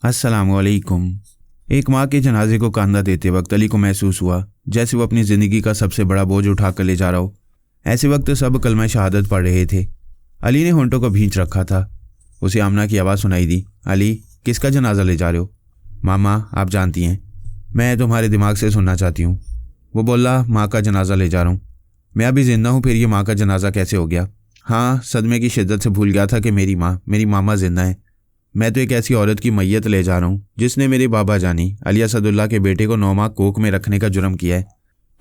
अस्सलामुअलैकुम। एक माँ के जनाजे को कंधा देते वक्त अली को महसूस हुआ जैसे वो अपनी ज़िंदगी का सबसे बड़ा बोझ उठा कर ले जा रहा हो। ऐसे वक्त सब कलमा शहादत पढ़ रहे थे। अली ने होंठों को भींच रखा था। उसे आमना की आवाज़ सुनाई दी, अली किसका जनाजा ले जा रहे हो? मामा आप जानती हैं, मैं तुम्हारे दिमाग से सुनना चाहती हूँ। वो बोला, माँ का जनाजा ले जा रहा हूँ। मैं अभी ज़िंदा हूँ, फिर ये माँ का जनाजा कैसे हो गया? हाँ, सदमे की शिद्दत से भूल गया था कि मेरी मामा जिंदा है। मैं तो एक ऐसी औरत की मैयत ले जा रहा हूँ जिसने मेरे बाबा जानी अली असदुल्ला के बेटे को 9 माह कोख में रखने का जुर्म किया है।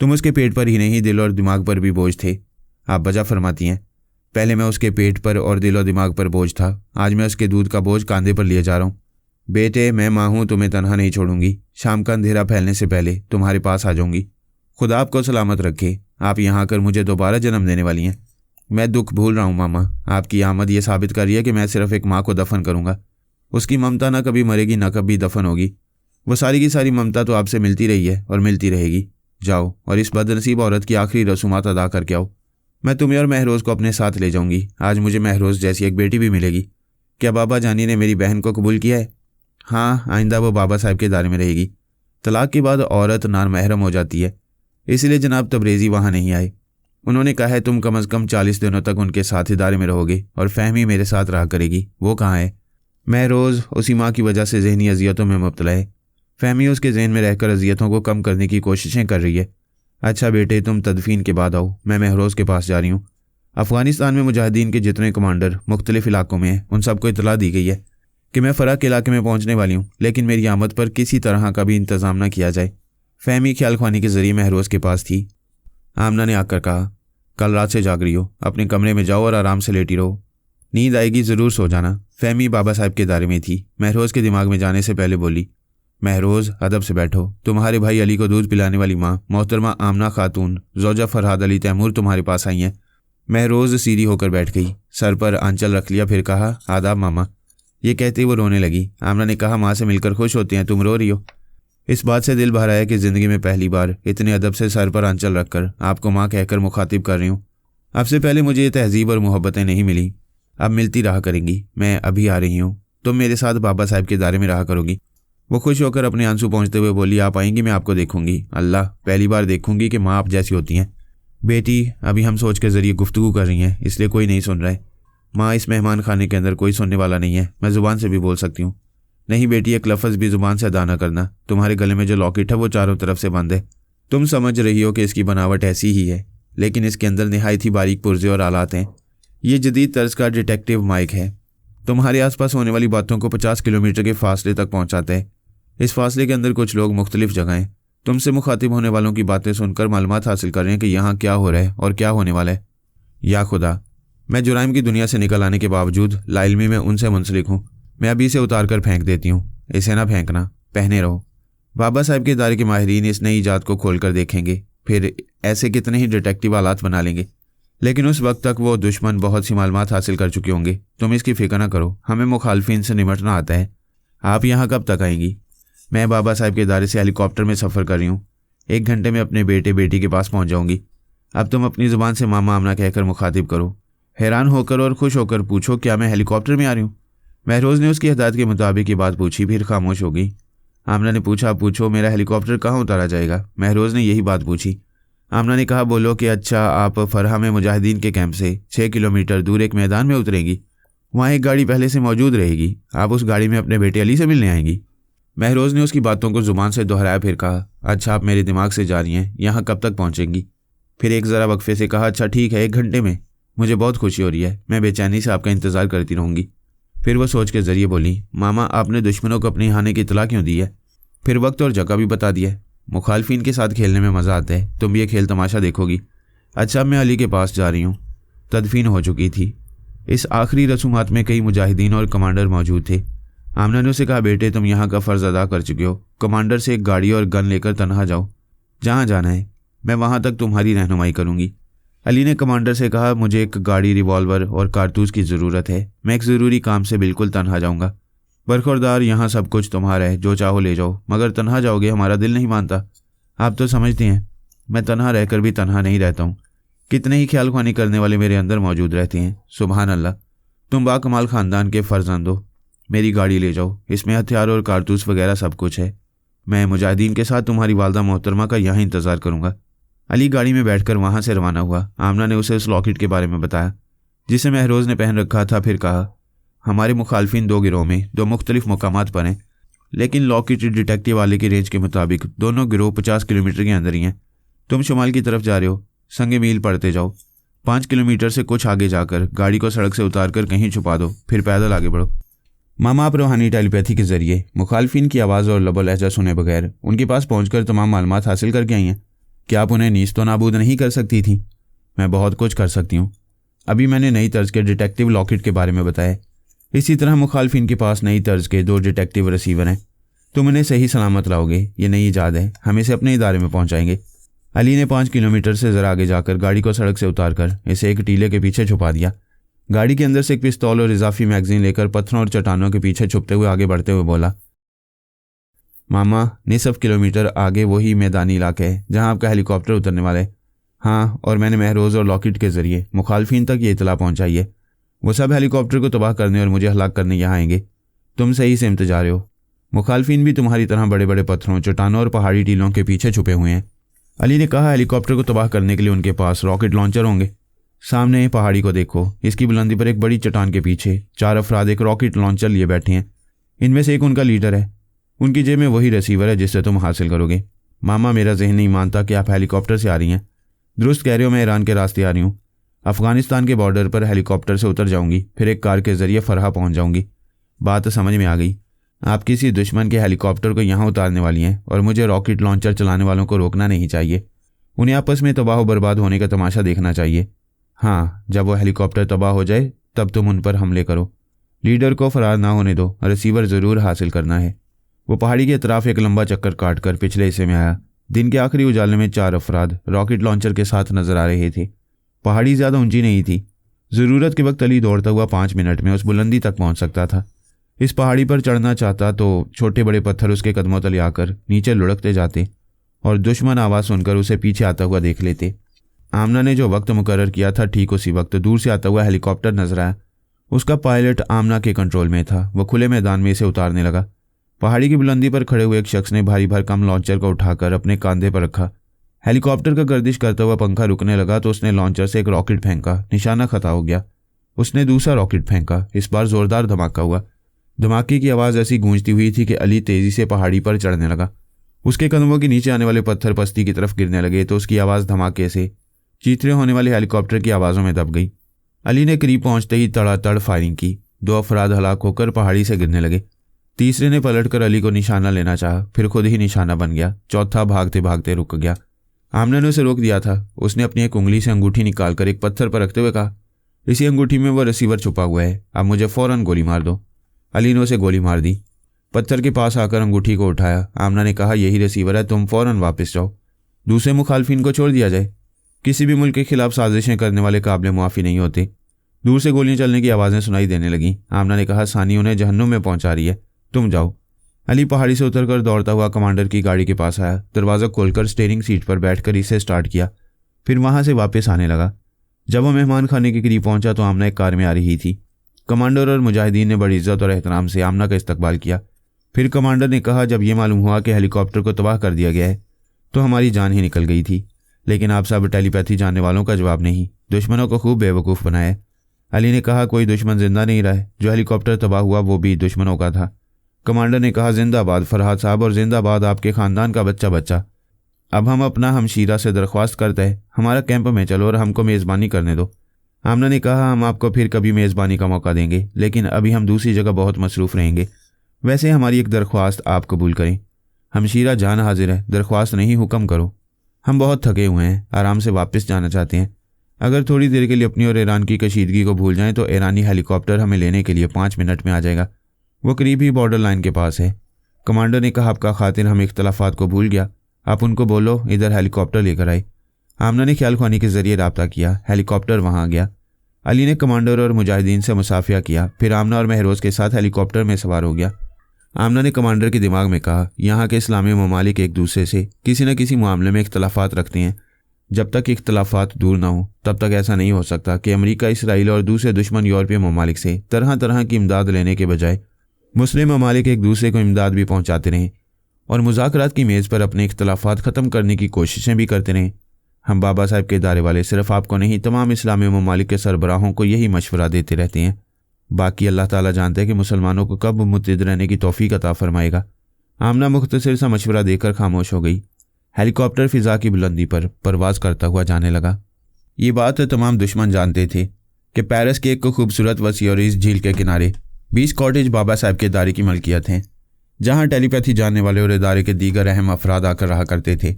तुम उसके पेट पर ही नहीं, दिल और दिमाग पर भी बोझ थे। आप बजा फरमाती हैं, पहले मैं उसके पेट पर और दिल और दिमाग पर बोझ था, आज मैं उसके दूध का बोझ कांधे पर लिए जा रहा हूँ। बेटे मैं माँ हूँ, तुम्हें तनहा नहीं छोड़ूंगी। शाम का अंधेरा फैलने से पहले तुम्हारे पास आ जाऊंगी। खुदा आपको सलामत रखे। आप यहाँ आकर मुझे दोबारा जन्म देने वाली हैं। मैं दुख भूल रहा हूँ मामा। आपकी आमद यह साबित कर रही है कि मैं सिर्फ एक माँ को दफन करूँगा। उसकी ममता ना कभी मरेगी ना कभी दफन होगी। वो सारी की सारी ममता तो आपसे मिलती रही है और मिलती रहेगी। जाओ और इस बदनसीब औरत की आखिरी रसूमात अदा करके आओ। मैं तुम्हें और महरोज़ को अपने साथ ले जाऊंगी। आज मुझे महरोज़ जैसी एक बेटी भी मिलेगी। क्या बाबा जानी ने मेरी बहन को कबूल किया है? हाँ, आइंदा वो बाबा साहब के दायरे में रहेगी। तलाक के बाद औरत नार महरम हो जाती है, इसलिए जनाब तबरेज़ी वहाँ नहीं आए। उन्होंने कहा है तुम कम अज़ कम 40 दिनों तक उनके साथ इदारे में रहोगे और फहमी मेरे साथ रहा करेगी। वो कहाँ है? महरोज़ उसी माँ की वजह से ज़हनी अजियतों में मुब्तला है। फहमी उसके जहन में रहकर अजियतों को कम करने की कोशिशें कर रही है। अच्छा बेटे, तुम तदफीन के बाद आओ, मैं महरोज़ के पास जा रही हूँ। अफ़गानिस्तान में मुजाहिदीन के जितने कमांडर मुख्तलिफ इलाकों में हैं, उन सबको इतला दी गई है कि मैं फ़रक के इलाके में पहुँचने वाली हूँ, लेकिन मेरी आमद पर किसी तरह का भी इंतज़ाम न किया जाए। फहमी ख्याल ख्वानी के ज़रिए महरोज़ के पास थी। आमना ने आकर कहा, कल रात से जाग रही हो, अपने कमरे में जाओ और आराम से लेटी रहो। नींद आएगी ज़रूर सो जाना। फहमी बाबा साहब के दायरे में थी। महरोज़ के दिमाग में जाने से पहले बोली, महरोज़ अदब से बैठो। तुम्हारे भाई अली को दूध पिलाने वाली माँ मोहतरमा आमना खातून ज़ौजा फरहाद अली तैमूर तुम्हारे पास आई हैं। महरोज़ सीधी होकर बैठ गई, सर पर आंचल रख लिया, फिर कहा, आदाब मामा। ये कहते ही वो रोने लगी। आमना ने कहा, माँ से मिलकर खुश होते हैं, तुम रो रही हो? इस बात से दिल भर आया कि ज़िंदगी में पहली बार इतने अदब से सर पर आंचल रखकर आपको माँ कहकर मुखातिब कर रही हूँ। अब से पहले मुझे ये तहजीब और मोहब्बतें नहीं मिली, अब मिलती रहा करेंगी। मैं अभी आ रही हूँ, तुम मेरे साथ बाबा साहब के दायरे में रहा करोगी। वो खुश होकर अपने आंसू पहुँचते हुए बोली, आप आएंगी, मैं आपको देखूंगी। अल्लाह, पहली बार देखूंगी कि माँ आप जैसी होती हैं। बेटी, अभी हम सोच के ज़रिए गुफ्तगू कर रही हैं, इसलिए कोई नहीं सुन रहा है। माँ, इस मेहमान खाने के अंदर कोई सुनने वाला नहीं है, मैं ज़ुबान से भी बोल सकती हूँ। नहीं बेटी, एक लफ्ज़ भी ज़ुबान से अदा न करना। तुम्हारे गले में जो लॉकेट है वो चारों तरफ से बंद है। तुम समझ रही हो कि इसकी बनावट ऐसी ही है, लेकिन इसके अंदर निहायत ही बारीक पुर्जे और आलात हैं। ये जदीद तर्ज का डिटेक्टिव माइक है, तुम्हारे आसपास होने वाली बातों को 50 किलोमीटर के फासले तक पहुंचाता है। इस फासले के अंदर कुछ लोग मुख्तलिफ जगहें तुमसे मुखातिब होने वालों की बातें सुनकर मालूमात हासिल कर रहे हैं कि यहाँ क्या हो रहा है और क्या होने वाला है। या खुदा, मैं जुराइम की दुनिया से निकल आने के बावजूद लाइल्मी में उनसे मुंसलिक हूँ। मैं अभी इसे उतार कर फेंक देती हूँ। इसे ना फेंकना, पहने रहो। बाबा साहब के दायरे के माहिरीन इस नई ईजाद को खोल कर देखेंगे, फिर ऐसे कितने ही डिटेक्टिव आलात बना लेंगे, लेकिन उस वक्त तक वो दुश्मन बहुत सी मालूमात हासिल कर चुके होंगे। तुम इसकी फिक्र ना करो, हमें मुखालफिन से निमटना आता है। आप यहाँ कब तक आएंगी? मैं बाबा साहब के दायरे से हेलीकॉप्टर में सफ़र कर रही हूँ। 1 घंटे में अपने बेटे बेटी के पास पहुँच जाऊँगी। अब तुम अपनी ज़ुबान से मामा आमना कहकर मुखातिब करो। हैरान होकर और खुश होकर पूछो, क्या मैं हेलीकॉप्टर में आ रही हूँ? महरोज़ ने उसकी हिदायत के मुताबिक ये बात पूछी, फिर खामोश हो गई। आमना ने पूछा, पूछो मेरा हेलीकॉप्टर कहाँ उतारा जाएगा? महरोज़ ने यही बात पूछी। आमना ने कहा, बोलो कि अच्छा, आप फरहा में मुजाहिदीन के कैंप से 6 किलोमीटर दूर एक मैदान में उतरेंगी। वहाँ एक गाड़ी पहले से मौजूद रहेगी, आप उस गाड़ी में अपने बेटे अली से मिलने आएंगी। महरोज़ ने उसकी बातों को ज़ुबान से दोहराया, फिर कहा, अच्छा आप मेरे दिमाग से जा रही हैं, यहाँ कब तक पहुँचेंगी? फिर एक ज़रा वक्फे से कहा, अच्छा ठीक है, 1 घंटे में। मुझे बहुत खुशी हो रही है, मैं बेचैनी से आपका इंतज़ार करती रहूँगी। फिर वह सोच के ज़रिए बोली, मामा आपने दुश्मनों को अपने आने की इतला क्यों दी है? फिर वक्त और जगह भी बता दिया। मुखालफिन के साथ खेलने में मज़ा आता है, तुम भी ये खेल तमाशा देखोगी। अच्छा मैं अली के पास जा रही हूँ। तदफीन हो चुकी थी। इस आखिरी रसूमात में कई मुजाहिदीन और कमांडर मौजूद थे। आमना ने उसे कहा, बेटे तुम यहाँ का फ़र्ज़ अदा कर चुके हो, कमांडर से एक गाड़ी और गन लेकर तनहा जाओ, जहाँ जाना है मैं वहाँ तक तुम्हारी रहनुमाई करूँगी। अली ने कमांडर से कहा, मुझे एक गाड़ी, रिवॉल्वर और कारतूस की ज़रूरत है, मैं एक ज़रूरी काम से बिल्कुल तनहा जाऊँगा। बरखुरदार, यहाँ सब कुछ तुम्हारा है, जो चाहो ले जाओ, मगर तनहा जाओगे, हमारा दिल नहीं मानता। आप तो समझती हैं मैं तनहा रहकर भी तनहा नहीं रहता हूँ। कितने ही ख्याल ख्वानी करने वाले मेरे अंदर मौजूद रहते हैं। सुबहान अल्लाह, तुम बाकमाल ख़ानदान के फ़र्जंद हो। मेरी गाड़ी ले जाओ, इसमें हथियार और कारतूस वगैरह सब कुछ है। मैं मुजाहिदीन के साथ तुम्हारी वालदा मोहतरमा का यहाँ इंतज़ार करूँगा। अली गाड़ी में बैठकर वहाँ से रवाना हुआ। आमना ने उसे उस लॉकेट के बारे में बताया जिसे महरोज़ ने पहन रखा था। फिर कहा, हमारे मुखालफिन 2 गिरोह में 2 मुख्तलिफ मकामात पर हैं, लेकिन लॉकेट डिटेक्टिव वाले की रेंज के मुताबिक दोनों गिरोह 50 किलोमीटर के अंदर ही हैं। तुम शुमाल की तरफ जा रहे हो, संगे मील पड़ते जाओ। 5 किलोमीटर से कुछ आगे जाकर गाड़ी को सड़क से उतार कर कहीं छुपा दो, फिर पैदल आगे बढ़ो। मामा आप रूहानी टेलीपैथी के जरिए मुखालफिन की आवाज़ और लबो लहजा सुने बगैर उनके पास पहुंचकर तमाम मालूमात हासिल करके आई हैं। क्या आप उन्हें नीस्त व नाबूद नहीं कर सकती थी? मैं बहुत कुछ कर सकती हूँ। अभी मैंने नई तर्ज के डिटेक्टिव लॉकेट के बारे में बताया। इसी तरह मुखालफिन के पास नई तर्ज के 2 डिटेक्टिव रिसीवर हैं। तुम उन्हें सही सलामत लाओगे, ये नई ईजाद है, हम इसे अपने इदारे में पहुंचाएंगे। अली ने 5 किलोमीटर से ज़रा आगे जाकर गाड़ी को सड़क से उतारकर इसे एक टीले के पीछे छुपा दिया। गाड़ी के अंदर से एक पिस्तौल और इजाफी मैगजीन लेकर पत्थरों और चट्टानों के पीछे छुपते हुए आगे बढ़ते हुए बोला, मामा निसफ किलोमीटर आगे वही मैदानी इलाका है जहाँ आपका हेलीकॉप्टर उतरने वाला है। हाँ, और मैंने महरोज़ और लॉकेट के ज़रिए मुखालफिन तक ये इतला पहुँचाई है। वो सब हेलीकॉप्टर को तबाह करने और मुझे हलाक करने यहाँ आएंगे। तुम सही से जा रहे हो। मुखालफिन भी तुम्हारी तरह बड़े बड़े पत्थरों, चट्टानों और पहाड़ी टीलों के पीछे छुपे हुए हैं। अली ने कहा, हेलीकॉप्टर को तबाह करने के लिए उनके पास रॉकेट लॉन्चर होंगे। सामने पहाड़ी को देखो, इसकी बुलंदी पर एक बड़ी चट्टान के पीछे 4 अफराद एक रॉकेट लॉन्चर लिए बैठे हैं। इनमें से एक उनका लीडर है। उनकी जेब में वही रिसीवर है जिससे तुम हासिल करोगे। मामा मेरा जहन नहीं मानता कि आप हेलीकॉप्टर से आ रही हैं। दुरुस्त कह रहे हो, मैं ईरान के रास्ते आ रही हूँ। अफ़गानिस्तान के बॉर्डर पर हेलीकॉप्टर से उतर जाऊँगी, फिर एक कार के ज़रिए फरहा पहुँच जाऊँगी। बात समझ में आ गई। आप किसी दुश्मन के हेलीकॉप्टर को यहाँ उतारने वाली हैं और मुझे रॉकेट लॉन्चर चलाने वालों को रोकना नहीं चाहिए। उन्हें आपस में तबाह बर्बाद होने का तमाशा देखना चाहिए। हाँ, जब वो हेलीकॉप्टर तबाह हो जाए तब तुम उन पर हमले करो। लीडर को फरार ना होने दो, रिसीवर ज़रूर हासिल करना है। वो पहाड़ी के अतराफ एक लंबा चक्कर काटकर पिछले हिस्से में आया। दिन के आखिरी उजाले में 4 अफराद रॉकेट लॉन्चर के साथ नजर आ रहे थे। पहाड़ी ज़्यादा ऊंची नहीं थी। ज़रूरत के वक्त अली दौड़ता हुआ 5 मिनट में उस बुलंदी तक पहुंच सकता था। इस पहाड़ी पर चढ़ना चाहता तो छोटे बड़े पत्थर उसके कदमों तले आकर नीचे लुढ़कते जाते और दुश्मन आवाज़ सुनकर उसे पीछे आता हुआ देख लेते। आमना ने जो वक्त मुकर्रर किया था, ठीक उसी वक्त दूर से आता हुआ हेलीकॉप्टर नजर आया। उसका पायलट आमना के कंट्रोल में था। वह खुले मैदान में इसे उतारने लगा। पहाड़ी की बुलंदी पर खड़े हुए एक शख्स ने भारी भरकम लॉन्चर को उठाकर अपने कंधे पर रखा। हेलीकॉप्टर का गर्दिश करता हुआ पंखा रुकने लगा तो उसने लॉन्चर से एक रॉकेट फेंका। निशाना खता हो गया। उसने दूसरा रॉकेट फेंका। इस बार जोरदार धमाका हुआ। धमाके की आवाज़ ऐसी गूंजती हुई थी कि अली तेजी से पहाड़ी पर चढ़ने लगा। उसके कदमों के नीचे आने वाले पत्थर पस्ती की तरफ गिरने लगे तो उसकी आवाज़ धमाके से चीथड़े होने वाले हेलीकॉप्टर की आवाज़ों में दब गई। अली ने करीब पहुंचते ही तड़ातड़ फायरिंग की। 2 अफराद हलाक होकर पहाड़ी से गिरने लगे। तीसरे ने पलटकर अली को निशाना लेना चाहा, फिर खुद ही निशाना बन गया। चौथा भागते भागते रुक गया। आमना ने उसे रोक दिया था। उसने अपनी एक उंगली से अंगूठी निकालकर एक पत्थर पर रखते हुए कहा, इसी अंगूठी में वह रिसीवर छुपा हुआ है, अब मुझे फ़ौरन गोली मार दो। अली ने उसे गोली मार दी। पत्थर के पास आकर अंगूठी को उठाया। आमना ने कहा, यही रिसीवर है, तुम फ़ौरन वापस जाओ। दूसरे मुखालफिन को छोड़ दिया जाए। किसी भी मुल्क के खिलाफ साजिशें करने वाले काबिल मुआफ़ी नहीं होते। दूर से गोलियां चलने की आवाज़ें सुनाई देने लगीं। आमना ने कहा, सानी उन्हें जहन्नुम में पहुंचा रही है, तुम जाओ। अली पहाड़ी से उतरकर दौड़ता हुआ कमांडर की गाड़ी के पास आया। दरवाज़ा खोलकर स्टीयरिंग सीट पर बैठकर इसे स्टार्ट किया, फिर वहाँ से वापस आने लगा। जब वह मेहमान खाने के करीब पहुंचा तो आमना एक कार में आ रही थी। कमांडर और मुजाहिदीन ने बड़ी इज्जत और एहतराम से आमना का इस्तकबाल किया। फिर कमांडर ने कहा, जब यह मालूम हुआ कि हेलीकॉप्टर को तबाह कर दिया गया है तो हमारी जान ही निकल गई थी, लेकिन आप सब टेलीपैथी जानने वालों का जवाब नहीं, दुश्मनों को खूब बेवकूफ़ बनाया। अली ने कहा, कोई दुश्मन जिंदा नहीं रहा है। जो हेलीकॉप्टर तबाह हुआ वो भी दुश्मनों का था। कमांडर ने कहा, जिंदाबाद फरहाद साहब और जिंदाबाद आपके ख़ानदान का बच्चा बच्चा। अब हम अपना हमशीरा से दरख्वास्त करते हैं, हमारा कैंप में चलो और हमको मेज़बानी करने दो। आमना ने कहा, हम आपको फिर कभी मेज़बानी का मौका देंगे, लेकिन अभी हम दूसरी जगह बहुत मसरूफ़ रहेंगे। वैसे हमारी एक दरख्वास्त आप कबूल करें। हमशीरा जान हाजिर है, दरख्वास्त नहीं हुक्म करो। हम बहुत थके हुए हैं, आराम से वापस जाना चाहते हैं। अगर थोड़ी देर के लिए अपनी और ईरान की कशीदगी को भूल जाएं तो ईरानी हेलीकॉप्टर हमें लेने के लिए 5 मिनट में आ जाएगा। वो करीब ही बॉर्डर लाइन के पास है। कमांडर ने कहा, आपका खातिर हम इख्तलाफात को भूल गया, आप उनको बोलो इधर हेलीकॉप्टर लेकर आए। आमना ने ख्याल ख्वानी के जरिए रब्ता किया। हेलीकॉप्टर वहाँ आ गया। अली ने कमांडर और मुजाहिदीन से मुसाफिया किया, फिर आमना और महरोज़ के साथ हेलीकॉप्टर में सवार हो गया। आमना ने कमांडर के दिमाग में कहा, यहाँ के इस्लामी ममालिक एक दूसरे से किसी न किसी मामले में इख्तलाफात रखते हैं। जब तक इख्तलाफात दूर ना हो तब तक ऐसा नहीं हो सकता कि अमेरिका, इसराइल और दूसरे दुश्मन यूरोपीय ममालिक से तरह तरह की इमदाद लेने के बजाय मुस्लिम ममालिक एक दूसरे को इमदाद भी पहुंचाते रहें और मुज़ाकरात की मेज़ पर अपने इख्तलाफात ख़त्म करने की कोशिशें भी करते रहें। हम बाबा साहब के इदारे वाले सिर्फ आपको नहीं, तमाम इस्लामी ममालिक के सरबराहों को यही मशवरा देते रहते हैं। बाकी अल्लाह ताला जानते हैं कि मुसलमानों को कब मुत्तहिद रहने की तौफीक अता फरमाएगा। आमना मुख्तसर सा मशवरा देकर खामोश हो गई। हेलीकॉप्टर फ़िज़ा की बुलंदी पर परवाज़ करता हुआ जाने लगा। ये बात तमाम दुश्मन जानते थे कि पेरिस के एक खूबसूरत वसी और इस झील के किनारे 20 कॉटेज बाबा साहब के इदारे की मलकियत हैं, जहाँ टेलीपैथी जानने वाले और इदारे के दीगर अहम अफराद आकर रहा करते थे।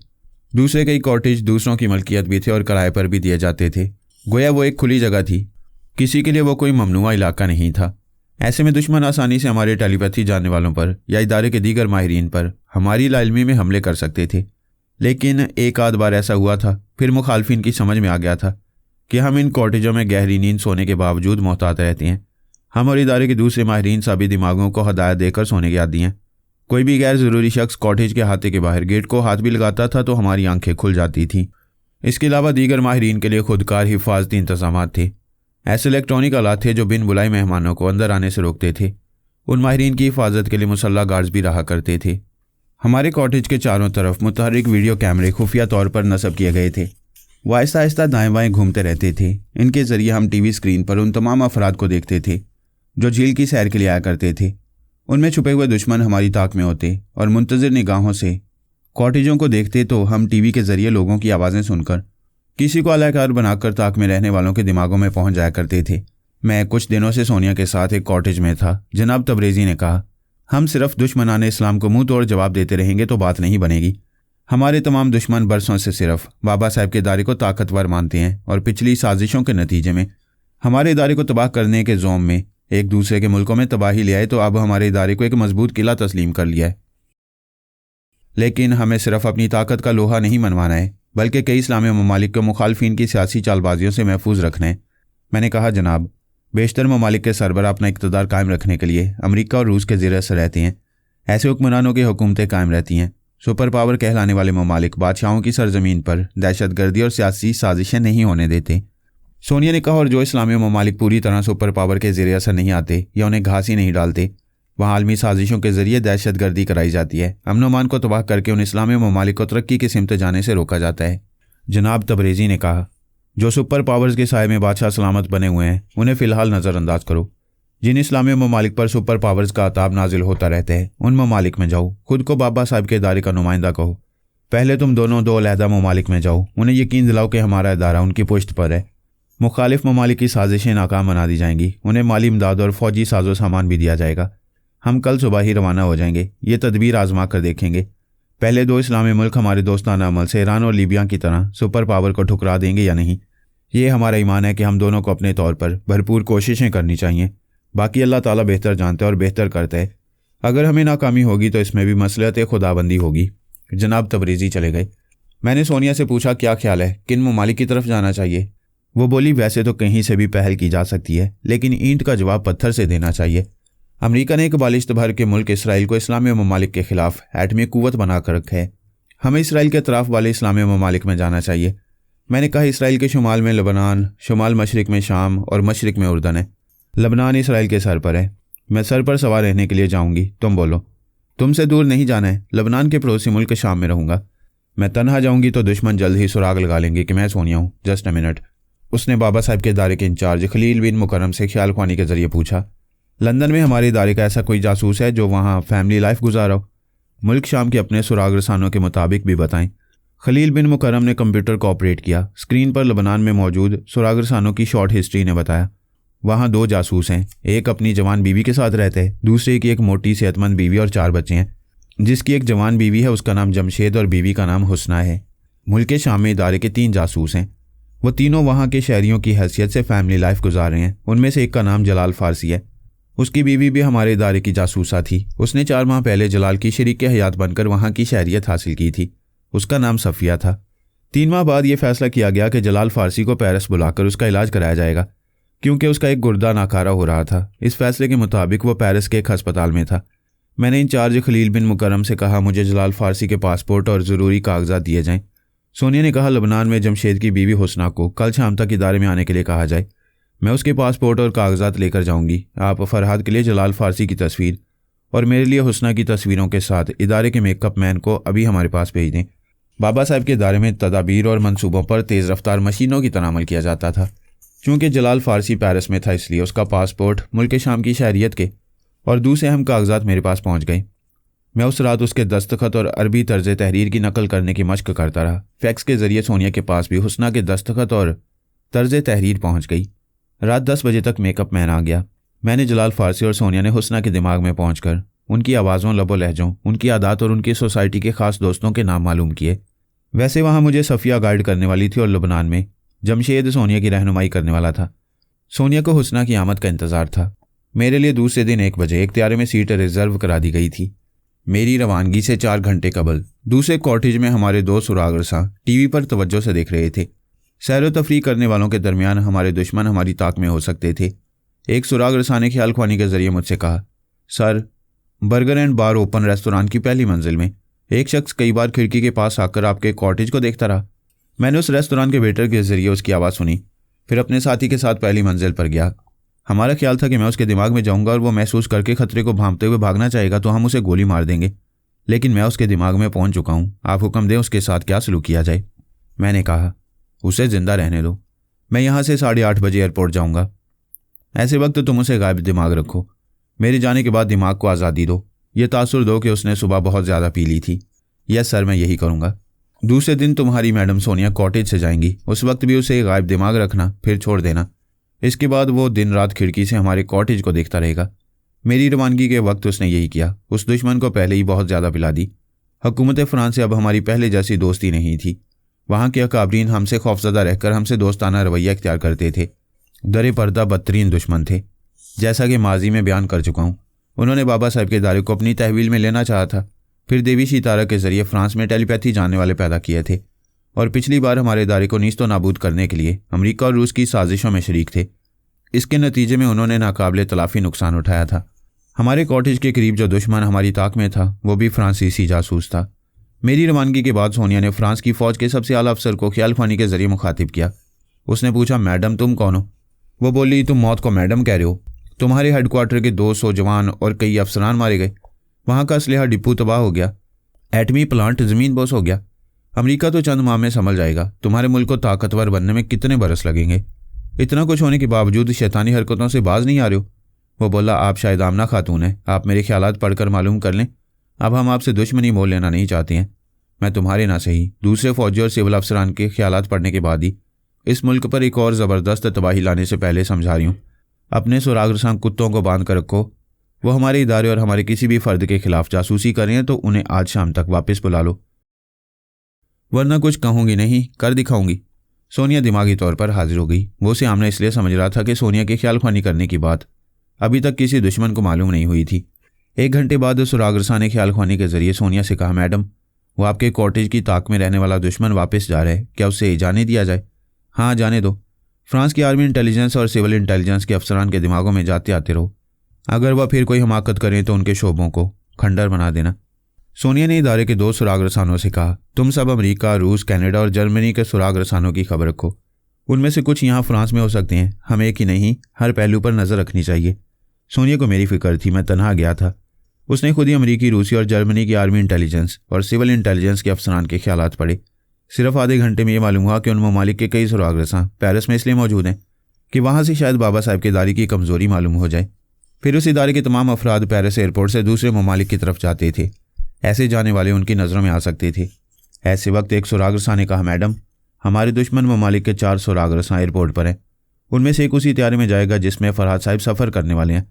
दूसरे कई कॉटेज दूसरों की मलकियत भी थे और किराए पर भी दिए जाते थे। गोया वो एक खुली जगह थी, किसी के लिए वो कोई ममनुआ इलाका नहीं था। ऐसे में दुश्मन आसानी से हमारे टेलीपैथी जानने वालों पर या इदारे के दीगर माहिरीन पर हमारी लाइल्मी में हमले कर सकते थे। लेकिन एक आध बार ऐसा हुआ था, फिर मुखालफिन की समझ में आ गया था कि हम इन कॉटेजों में गहरी नींद सोने के बावजूद मोहतात रहते हैं। हम और इदारे के दूसरे माहिरीन सभी दिमागों को हदायत देकर सोने के आदी हैं। कोई भी गैर ज़रूरी शख्स कॉटेज के अहाते के बाहर गेट को हाथ भी लगाता था तो हमारी आंखें खुल जाती थीं। इसके अलावा दीगर माहिरीन के लिए खुदकार हिफाजती इंतजाम थे। ऐसे इलेक्ट्रॉनिक आलात थे जो बिन बुलाए मेहमानों को अंदर आने से रोकते थे। उन माहिरीन की हिफाजत के लिए मुसल्ला गार्ड्स भी रहा करते थे। हमारे कॉटेज के चारों तरफ मुतहर्रिक वीडियो कैमरे खुफिया तौर पर नस्ब किए गए थे। वो आहिस्ता आहिस्ता दाएँ बाएँ घूमते रहते थे। इनके ज़रिए हम टीवी स्क्रीन पर उन तमाम अफराद को देखते थे जो झील की सैर के लिए आया करते थे। उनमें छुपे हुए दुश्मन हमारी ताक में होते और मुंतज़िर निगाहों से कॉटेजों को देखते तो हम टीवी के ज़रिए लोगों की आवाज़ें सुनकर किसी को अलाकार बनाकर ताक में रहने वालों के दिमागों में पहुंच जाया करते थे। मैं कुछ दिनों से सोनिया के साथ एक कॉटेज में था। जनाब तबरेज़ी ने कहा, हम सिर्फ दुश्मनाने इस्लाम को मुंह तोड़ जवाब देते रहेंगे तो बात नहीं बनेगी। हमारे तमाम दुश्मन बरसों से सिर्फ बाबा साहब के इदारे को ताकतवर मानते हैं और पिछली साजिशों के नतीजे में हमारे इदारे को तबाह करने के ज़ोम में एक दूसरे के मुल्कों में तबाही ले आए तो अब हमारे इदारे को एक मजबूत किला तस्लीम कर लिया है। लेकिन हमें सिर्फ अपनी ताकत का लोहा नहीं मनवाना है, बल्कि कई इस्लामी ममालिक को मुखालफिन की सियासी चालबाजियों से महफूज रखना है। मैंने कहा, जनाब, बेशतर ममालिक के सरबराह अपना इक़्तिदार कायम रखने के लिए अमेरिका और रूस के ज़ेर असर रहते हैं। ऐसे हुक्मरानों की हुकूमतें कायम रहती हैं। सुपर पावर कहलाने वाले ममालिक बादशाहों की सरजमीन पर दहशतगर्दी और सियासी साजिशें नहीं होने देते। सोनिया ने कहा, और जो इस्लामी ममालिक पूरी तरह सुपर पावर के ज़ेर असर नहीं आते या उन्हें घास ही नहीं डालते, वहाँ आलमी साजिशों के ज़रिए दहशतगर्दी कराई जाती है। अमन अमान को तबाह करके उन इस्लामी ममालिक को तरक्की की सिमत जाने से रोका जाता है। जनाब तबरेज़ी ने कहा, जो सुपर पावर्स के साए में बादशाह सलामत बने हुए हैं उन्हें फ़िलहाल नज़रअंदाज करो। जिन इस्लामी ममालिक पर सुपर पावर्स का अताब नाजिल होता रहता है उन ममालिक में जाओ, खुद को बाबा साहब के इदारे का नुमाइंदा कहो। पहले तुम दोनों दो अलहदा ममालिक में जाओ, उन्हें यकीन दिलाओ कि हमारा इदारा उनकी पुश्त पर है। मुखालिफ ममालिक की साजिशें नाकाम बना दी जाएंगी, उन्हें माली इमदाद और फ़ौजी साजो सामान भी दिया जाएगा। हम कल सुबह ही रवाना हो जाएंगे। ये तदबीर आजमा कर देखेंगे। पहले दो इस्लामी मुल्क हमारे दोस्ताना अमल से ईरान और लीबिया की तरह सुपर पावर को ठुकरा देंगे या नहीं, ये हमारा ईमान है कि हम दोनों को अपने तौर पर भरपूर कोशिशें करनी चाहिए। बाकी अल्लाह ताला बेहतर जानता है और बेहतर करता है। अगर हमें नाकामी होगी तो इसमें भी मसलहत खुदाबंदी होगी। जनाब तबरेज़ी चले गए। मैंने सोनिया से पूछा, क्या ख्याल है, किन ममालिक की तरफ जाना चाहिए? वो बोली, वैसे तो कहीं से भी पहल की जा सकती है, लेकिन ईंट का जवाब पत्थर से देना चाहिए। अमेरिका ने एक बालिश्त भर के मुल्क इसराइल को इस्लामी ममालिक के खिलाफ एटमी कुव्वत बनाकर रखा है। हमें इसराइल के अतराफ़ वाले इस्लामी ममालिक में जाना चाहिए। मैंने कहा, इसराइल के शुमाल में लबनान, शुमाल मशरिक में शाम और मशरिक में उर्दन है। लबनान इसराइल के सर पर है। मैं सर पर सवार रहने के लिए जाऊंगी, तुम बोलो। तुमसे दूर नहीं जाना है। लबनान के पड़ोसी मुल्क शाम में रहूंगा। मैं तनहा जाऊंगी तो दुश्मन जल्द ही सुराग लगा लेंगे कि मैं सोनिया हूँ। Just a minute. उसने बाबा साहब के इदारे के इंचार्ज खलील बिन मुकर्रम से ख्याल ख्वानी के जरिए पूछा, लंदन में हमारे इदारे का ऐसा कोई जासूस है जो वहाँ फैमिली लाइफ गुजारा हो? मुल्क शाम के अपने सुराग रसानों के मुताबिक भी बताएं। खलील बिन मुकर्रम ने कंप्यूटर को ऑपरेट किया। स्क्रीन पर लबनान में मौजूद सुराग रसानों की शॉर्ट हिस्ट्री ने बताया, वहाँ 2 जासूस हैं। एक अपनी जवान बीवी के साथ रहते हैं, दूसरे की एक मोटी सेहतमंद बीवी और 4 बच्चे हैं। जिसकी एक जवान बीवी है उसका नाम जमशेद और बीवी का नाम हुस्ना है। मुल्क शाम में इदारे के 3 जासूस हैं। वो तीनों वहाँ के शहरियों की हैसियत से फैमिली लाइफ गुजार रहे हैं। उनमें से एक का नाम जलाल फारसी है। उसकी बीवी भी हमारे इदारे की जासूसा थी। उसने 4 माह पहले जलाल की शरीक हयात बनकर वहाँ की शहरियत हासिल की थी। उसका नाम सफ़िया था। 3 माह बाद यह फैसला किया गया कि जलाल फारसी को पेरिस बुलाकर उसका इलाज कराया जाएगा, क्योंकि उसका एक गुर्दा नाकारा हो रहा था। इस फैसले के मुताबिक वो पेरिस के एक अस्पताल में था। मैंने इंचार्ज खलील बिन मुकर्रम से कहा, मुझे जलाल फारसी के पासपोर्ट और ज़रूरी कागजात दिए जाएं। सोनिया ने कहा, लबनान में जमशेद की बीवी हुस्ना को कल शाम तक इदारे में आने के लिए कहा जाए। मैं उसके पासपोर्ट और कागजात लेकर जाऊंगी। आप फरहाद के लिए जलाल फारसी की तस्वीर और मेरे लिए हुस्ना की तस्वीरों के साथ इदारे के मेकअप मैन को अभी हमारे पास भेज दें। बाबा साहब के इदारे में तदाबीर और मंसूबों पर तेज़ रफ्तार मशीनों की तरह अमल किया जाता था। चूँकि जलाल फ़ारसी पेरिस में था, इसलिए उसका पासपोर्ट, मुल्क शाम की शहरियत के और दूसरे अहम कागजात मेरे पास पहुँच गए। मैं उस रात उसके दस्तखत और अरबी तर्ज तहरीर की नकल करने की मशक करता रहा। फैक्स के ज़रिए सोनिया के पास भी हुस्ना के दस्तखत और तर्ज तहरीर पहुँच गई। रात 10 बजे तक मेकअप मैन आ गया। मैंने जलाल फ़ारसी और सोनिया ने हुस्ना के दिमाग में पहुँचकर उनकी आवाज़ों, लबो लहजों, उनकी आदत और उनकी सोसाइटी के ख़ास दोस्तों के नाम मालूम किए। वैसे वहाँ मुझे सफ़िया गाइड करने वाली थी और लबनान में जमशेद सोनिया की रहनुमाई करने वाला था। सोनिया को हुस्ना की आमद का इंतज़ार था। मेरे लिए दूसरे दिन 1 बजे एक त्यारे में सीट रिजर्व करा दी गई थी। मेरी रवानगी से 4 घंटे कबल दूसरे कॉटेज में हमारे 2 सुरागरसां टीवी पर तवज्जो से देख रहे थे। सैर तफरी करने वालों के दरमियान हमारे दुश्मन हमारी ताक में हो सकते थे। एक सुरागरसा ने ख्याल ख्वानी के जरिए मुझसे कहा, sir, burger and bar open restaurant की पहली मंजिल में एक शख्स कई बार खिड़की के पास आकर आपके कॉटेज को देखता रहा। मैंने उस रेस्टोरेंट के वेटर के जरिए उसकी आवाज़ सुनी, फिर अपने साथी के साथ पहली मंजिल पर गया। हमारा ख्याल था कि मैं उसके दिमाग में जाऊंगा और वो महसूस करके खतरे को भांपते हुए भागना चाहेगा तो हम उसे गोली मार देंगे, लेकिन मैं उसके दिमाग में पहुंच चुका हूं। आप हुक्म दें उसके साथ क्या सलूक किया जाए। मैंने कहा, उसे जिंदा रहने दो, मैं यहाँ से 8:30 बजे एयरपोर्ट जाऊँगा। ऐसे वक्त तुम उसे गायब दिमाग रखो। मेरे जाने के बाद दिमाग को आज़ादी दो। ये तासुर दो कि उसने सुबह बहुत ज़्यादा पी ली थी। यस सर, मैं यही करूँगा। दूसरे दिन तुम्हारी मैडम सोनिया कॉटेज से जाएंगी, उस वक्त भी उसे गायब दिमाग रखना, फिर छोड़ देना। इसके बाद वो दिन रात खिड़की से हमारे कॉटेज को देखता रहेगा। मेरी रवानगी के वक्त उसने यही किया। उस दुश्मन को पहले ही बहुत ज़्यादा पिला दी। हुकूमत फ़्रांस से अब हमारी पहले जैसी दोस्ती नहीं थी। वहाँ के अकाबरीन हमसे खौफजदा रहकर हमसे दोस्ताना रवैया इख्तियार करते थे। दरे पर्दा बदतरीन दुश्मन थे, जैसा कि माजी में बयान कर चुका हूँ। उन्होंने बाबा साहब के इदारे को अपनी तहवील में लेना चाहा था, फिर देवी सितारा के जरिए फ्रांस में टेलीपैथी जानने वाले पैदा किए थे, और पिछली बार हमारे इदारे को नीस्तो नाबूद करने के लिए अमेरिका और रूस की साजिशों में शरीक थे। इसके नतीजे में उन्होंने नाकाबिले तलाफी नुकसान उठाया था। हमारे कॉटेज के करीब जो दुश्मन हमारी ताक में था वो भी फ्रांसीसी जासूस था। मेरी रवानगी के बाद सोनिया ने फ्रांस की फ़ौज के सबसे आला अफसर को ख्याल ख्वानी के जरिए मुखातिब किया। उसने पूछा, मैडम तुम कौन हो? वो बोली, तुम मौत को मैडम कह रहे हो। तुम्हारे हेडक्वार्टर के 200 जवान और कई अफसरान मारे गए। वहाँ का असलहा डिपो तबाह हो गया। एटमी प्लांट ज़मीन बोस हो गया। अमेरिका तो चंद माह में संभल जाएगा। तुम्हारे मुल्क को ताकतवर बनने में कितने बरस लगेंगे? इतना कुछ होने के बावजूद शैतानी हरकतों से बाज नहीं आ रहे हो। वो बोला, आप शायद आमना खातून हैं। आप मेरे ख्यालात पढ़कर मालूम कर लें। अब हम आपसे दुश्मनी मोल लेना नहीं चाहते हैं। मैं तुम्हारे ना सही, दूसरे फौजी और सिविल अफसरान के ख्यालात पढ़ने के बाद ही इस मुल्क पर एक और ज़बरदस्त तबाही लाने से पहले समझा रही हूँ। अपने सुरागरसां कुत्तों को बांध कर रखो। वो हमारे इदारे और हमारे किसी भी फ़र्द के खिलाफ जासूसी कर रहे हैं तो उन्हें आज शाम तक वापस बुला लो, वरना कुछ कहूँगी नहीं, कर दिखाऊंगी। सोनिया दिमागी तौर पर हाजिर हो गई। वो उसे आमना इसलिए समझ रहा था कि सोनिया के ख्याल ख्वानी करने की बात अभी तक किसी दुश्मन को मालूम नहीं हुई थी। 1 घंटे बाद सुरागरसा ने ख्याल ख्वानी के जरिए सोनिया से कहा, मैडम, वो आपके कॉटेज की ताक में रहने वाला दुश्मन वापस जा रहा है, क्या उससे जाने दिया जाए? हाँ, जाने दो। फ्रांस की आर्मी इंटेलिजेंस और सिविल इंटेलिजेंस के अफसरान के दिमागों में जाते आते रहो। अगर वह फिर कोई हमाकत करें तो उनके शोबों को खंडर बना देना। सोनिया ने इदारे के 2 सुरागरसानों से कहा, तुम सब अमेरिका, रूस, कनाडा और जर्मनी के सुरागरसानों की खबर रखो। उनमें से कुछ यहाँ फ्रांस में हो सकते हैं। हमें एक ही नहीं, हर पहलू पर नज़र रखनी चाहिए। सोनिया को मेरी फिक्र थी। मैं तनहा गया था। उसने खुद ही अमेरिकी, रूसी और जर्मनी की आर्मी इंटेलिजेंस और सिविल इंटेलिजेंस के अफसरान के ख्यालात पढ़े। सिर्फ आधे घंटे में ये मालूम हुआ कि उन ममालिक के कई सुरागरसां पेरिस में इसलिए मौजूद हैं कि वहाँ से शायद बाबा साहब के इदारे की कमज़ोरी मालूम हो जाए। फिर उस इदारे के तमाम अफराद पेरिस एयरपोर्ट से दूसरे ममालिक की तरफ जाते थे। ऐसे जाने वाले उनकी नज़रों में आ सकते थे। ऐसे वक्त एक सुरागरसा ने कहा, मैडम, हमारे दुश्मन ममालिक के 4 सुरागरसा एयरपोर्ट पर हैं। उनमें से एक उसी त्यारे में जाएगा जिसमें फरहाद साहब सफ़र करने वाले हैं।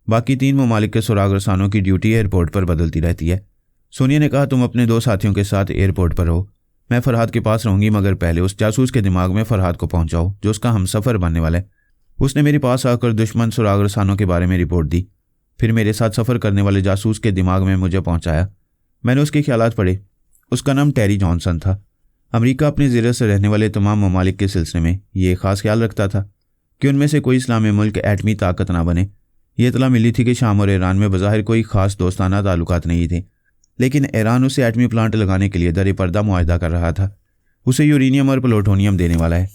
बाकी 3 ममालिक के सुरागरसानों की ड्यूटी एयरपोर्ट पर बदलती रहती है। सोनिया ने कहा, तुम अपने 2 साथियों के साथ एयरपोर्ट पर रहो। मैं फरहाद के पास रहूंगी, मगर पहले उस जासूस के दिमाग में फरहाद को पहुंचाओ जो उसका हम सफ़र बनने वाला है। उसने मेरे पास आकर दुश्मन सुरागरसानों के बारे में रिपोर्ट दी, फिर मेरे साथ सफ़र करने वाले जासूस के दिमाग में मुझे पहुंचाया। मैंने उसके ख्यालात पढ़े। उसका नाम टेरी जॉनसन था। अमेरिका अपने ज़िले से रहने वाले तमाम ममालिक के सिलसिले में ये ख़ास ख्याल रखता था कि उनमें से कोई इस्लामी मुल्क एटमी ताकत ना बने। ये इतला मिली थी कि शाम और ईरान में बज़ाहिर कोई ख़ास दोस्ताना ताल्लुकात नहीं थे, लेकिन ईरान उसे एटमी प्लांट लगाने के लिए दर पर्दा मुआहदा कर रहा था। उसे यूरेनियम और प्लूटोनियम देने वाला है।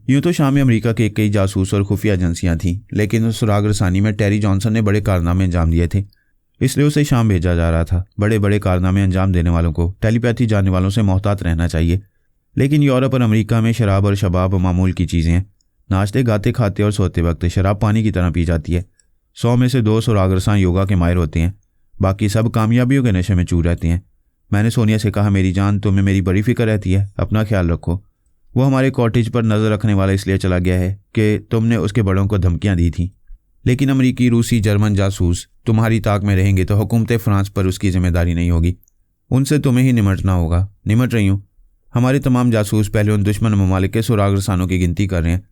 यूँ तो शाम में अमेरिका के कई जासूस और खुफिया एजेंसियाँ थीं, लेकिन सुरागरसानी में टेरी जॉनसन ने बड़े कारनामे अंजाम दिए थे। इसलिए उसे शाम भेजा जा रहा था। बड़े बड़े कारनामे अंजाम देने वालों को टेलीपैथी जानने वालों से मोहतात रहना चाहिए। लेकिन यूरोप और अमेरिका में शराब और शबाब मामूल की चीज़ें हैं। नाचते गाते खाते और सोते वक्त शराब पानी की तरह पी जाती है। 100 में से 2 सुरागरसां योगा के माहिर होते हैं, बाकी सब कामयाबियों के नशे में चूर रहते हैं। मैंने सोनिया से कहा, मेरी जान, तुम्हें मेरी बड़ी फिक्र रहती है, अपना ख्याल रखो। वो हमारे कॉटेज पर नज़र रखने वाला इसलिए चला गया है कि तुमने उसके बड़ों को धमकियां दी थीं। लेकिन अमरीकी, रूसी, जर्मन जासूस तुम्हारी ताक में रहेंगे तो हुकूमत फ्रांस पर उसकी जिम्मेदारी नहीं होगी। उनसे तुम्हें ही निमटना होगा। निमट रही हूँ। हमारे तमाम जासूस पहले उन दुश्मन ममालिक के सुरागरसानों की गिनती कर रहे हैं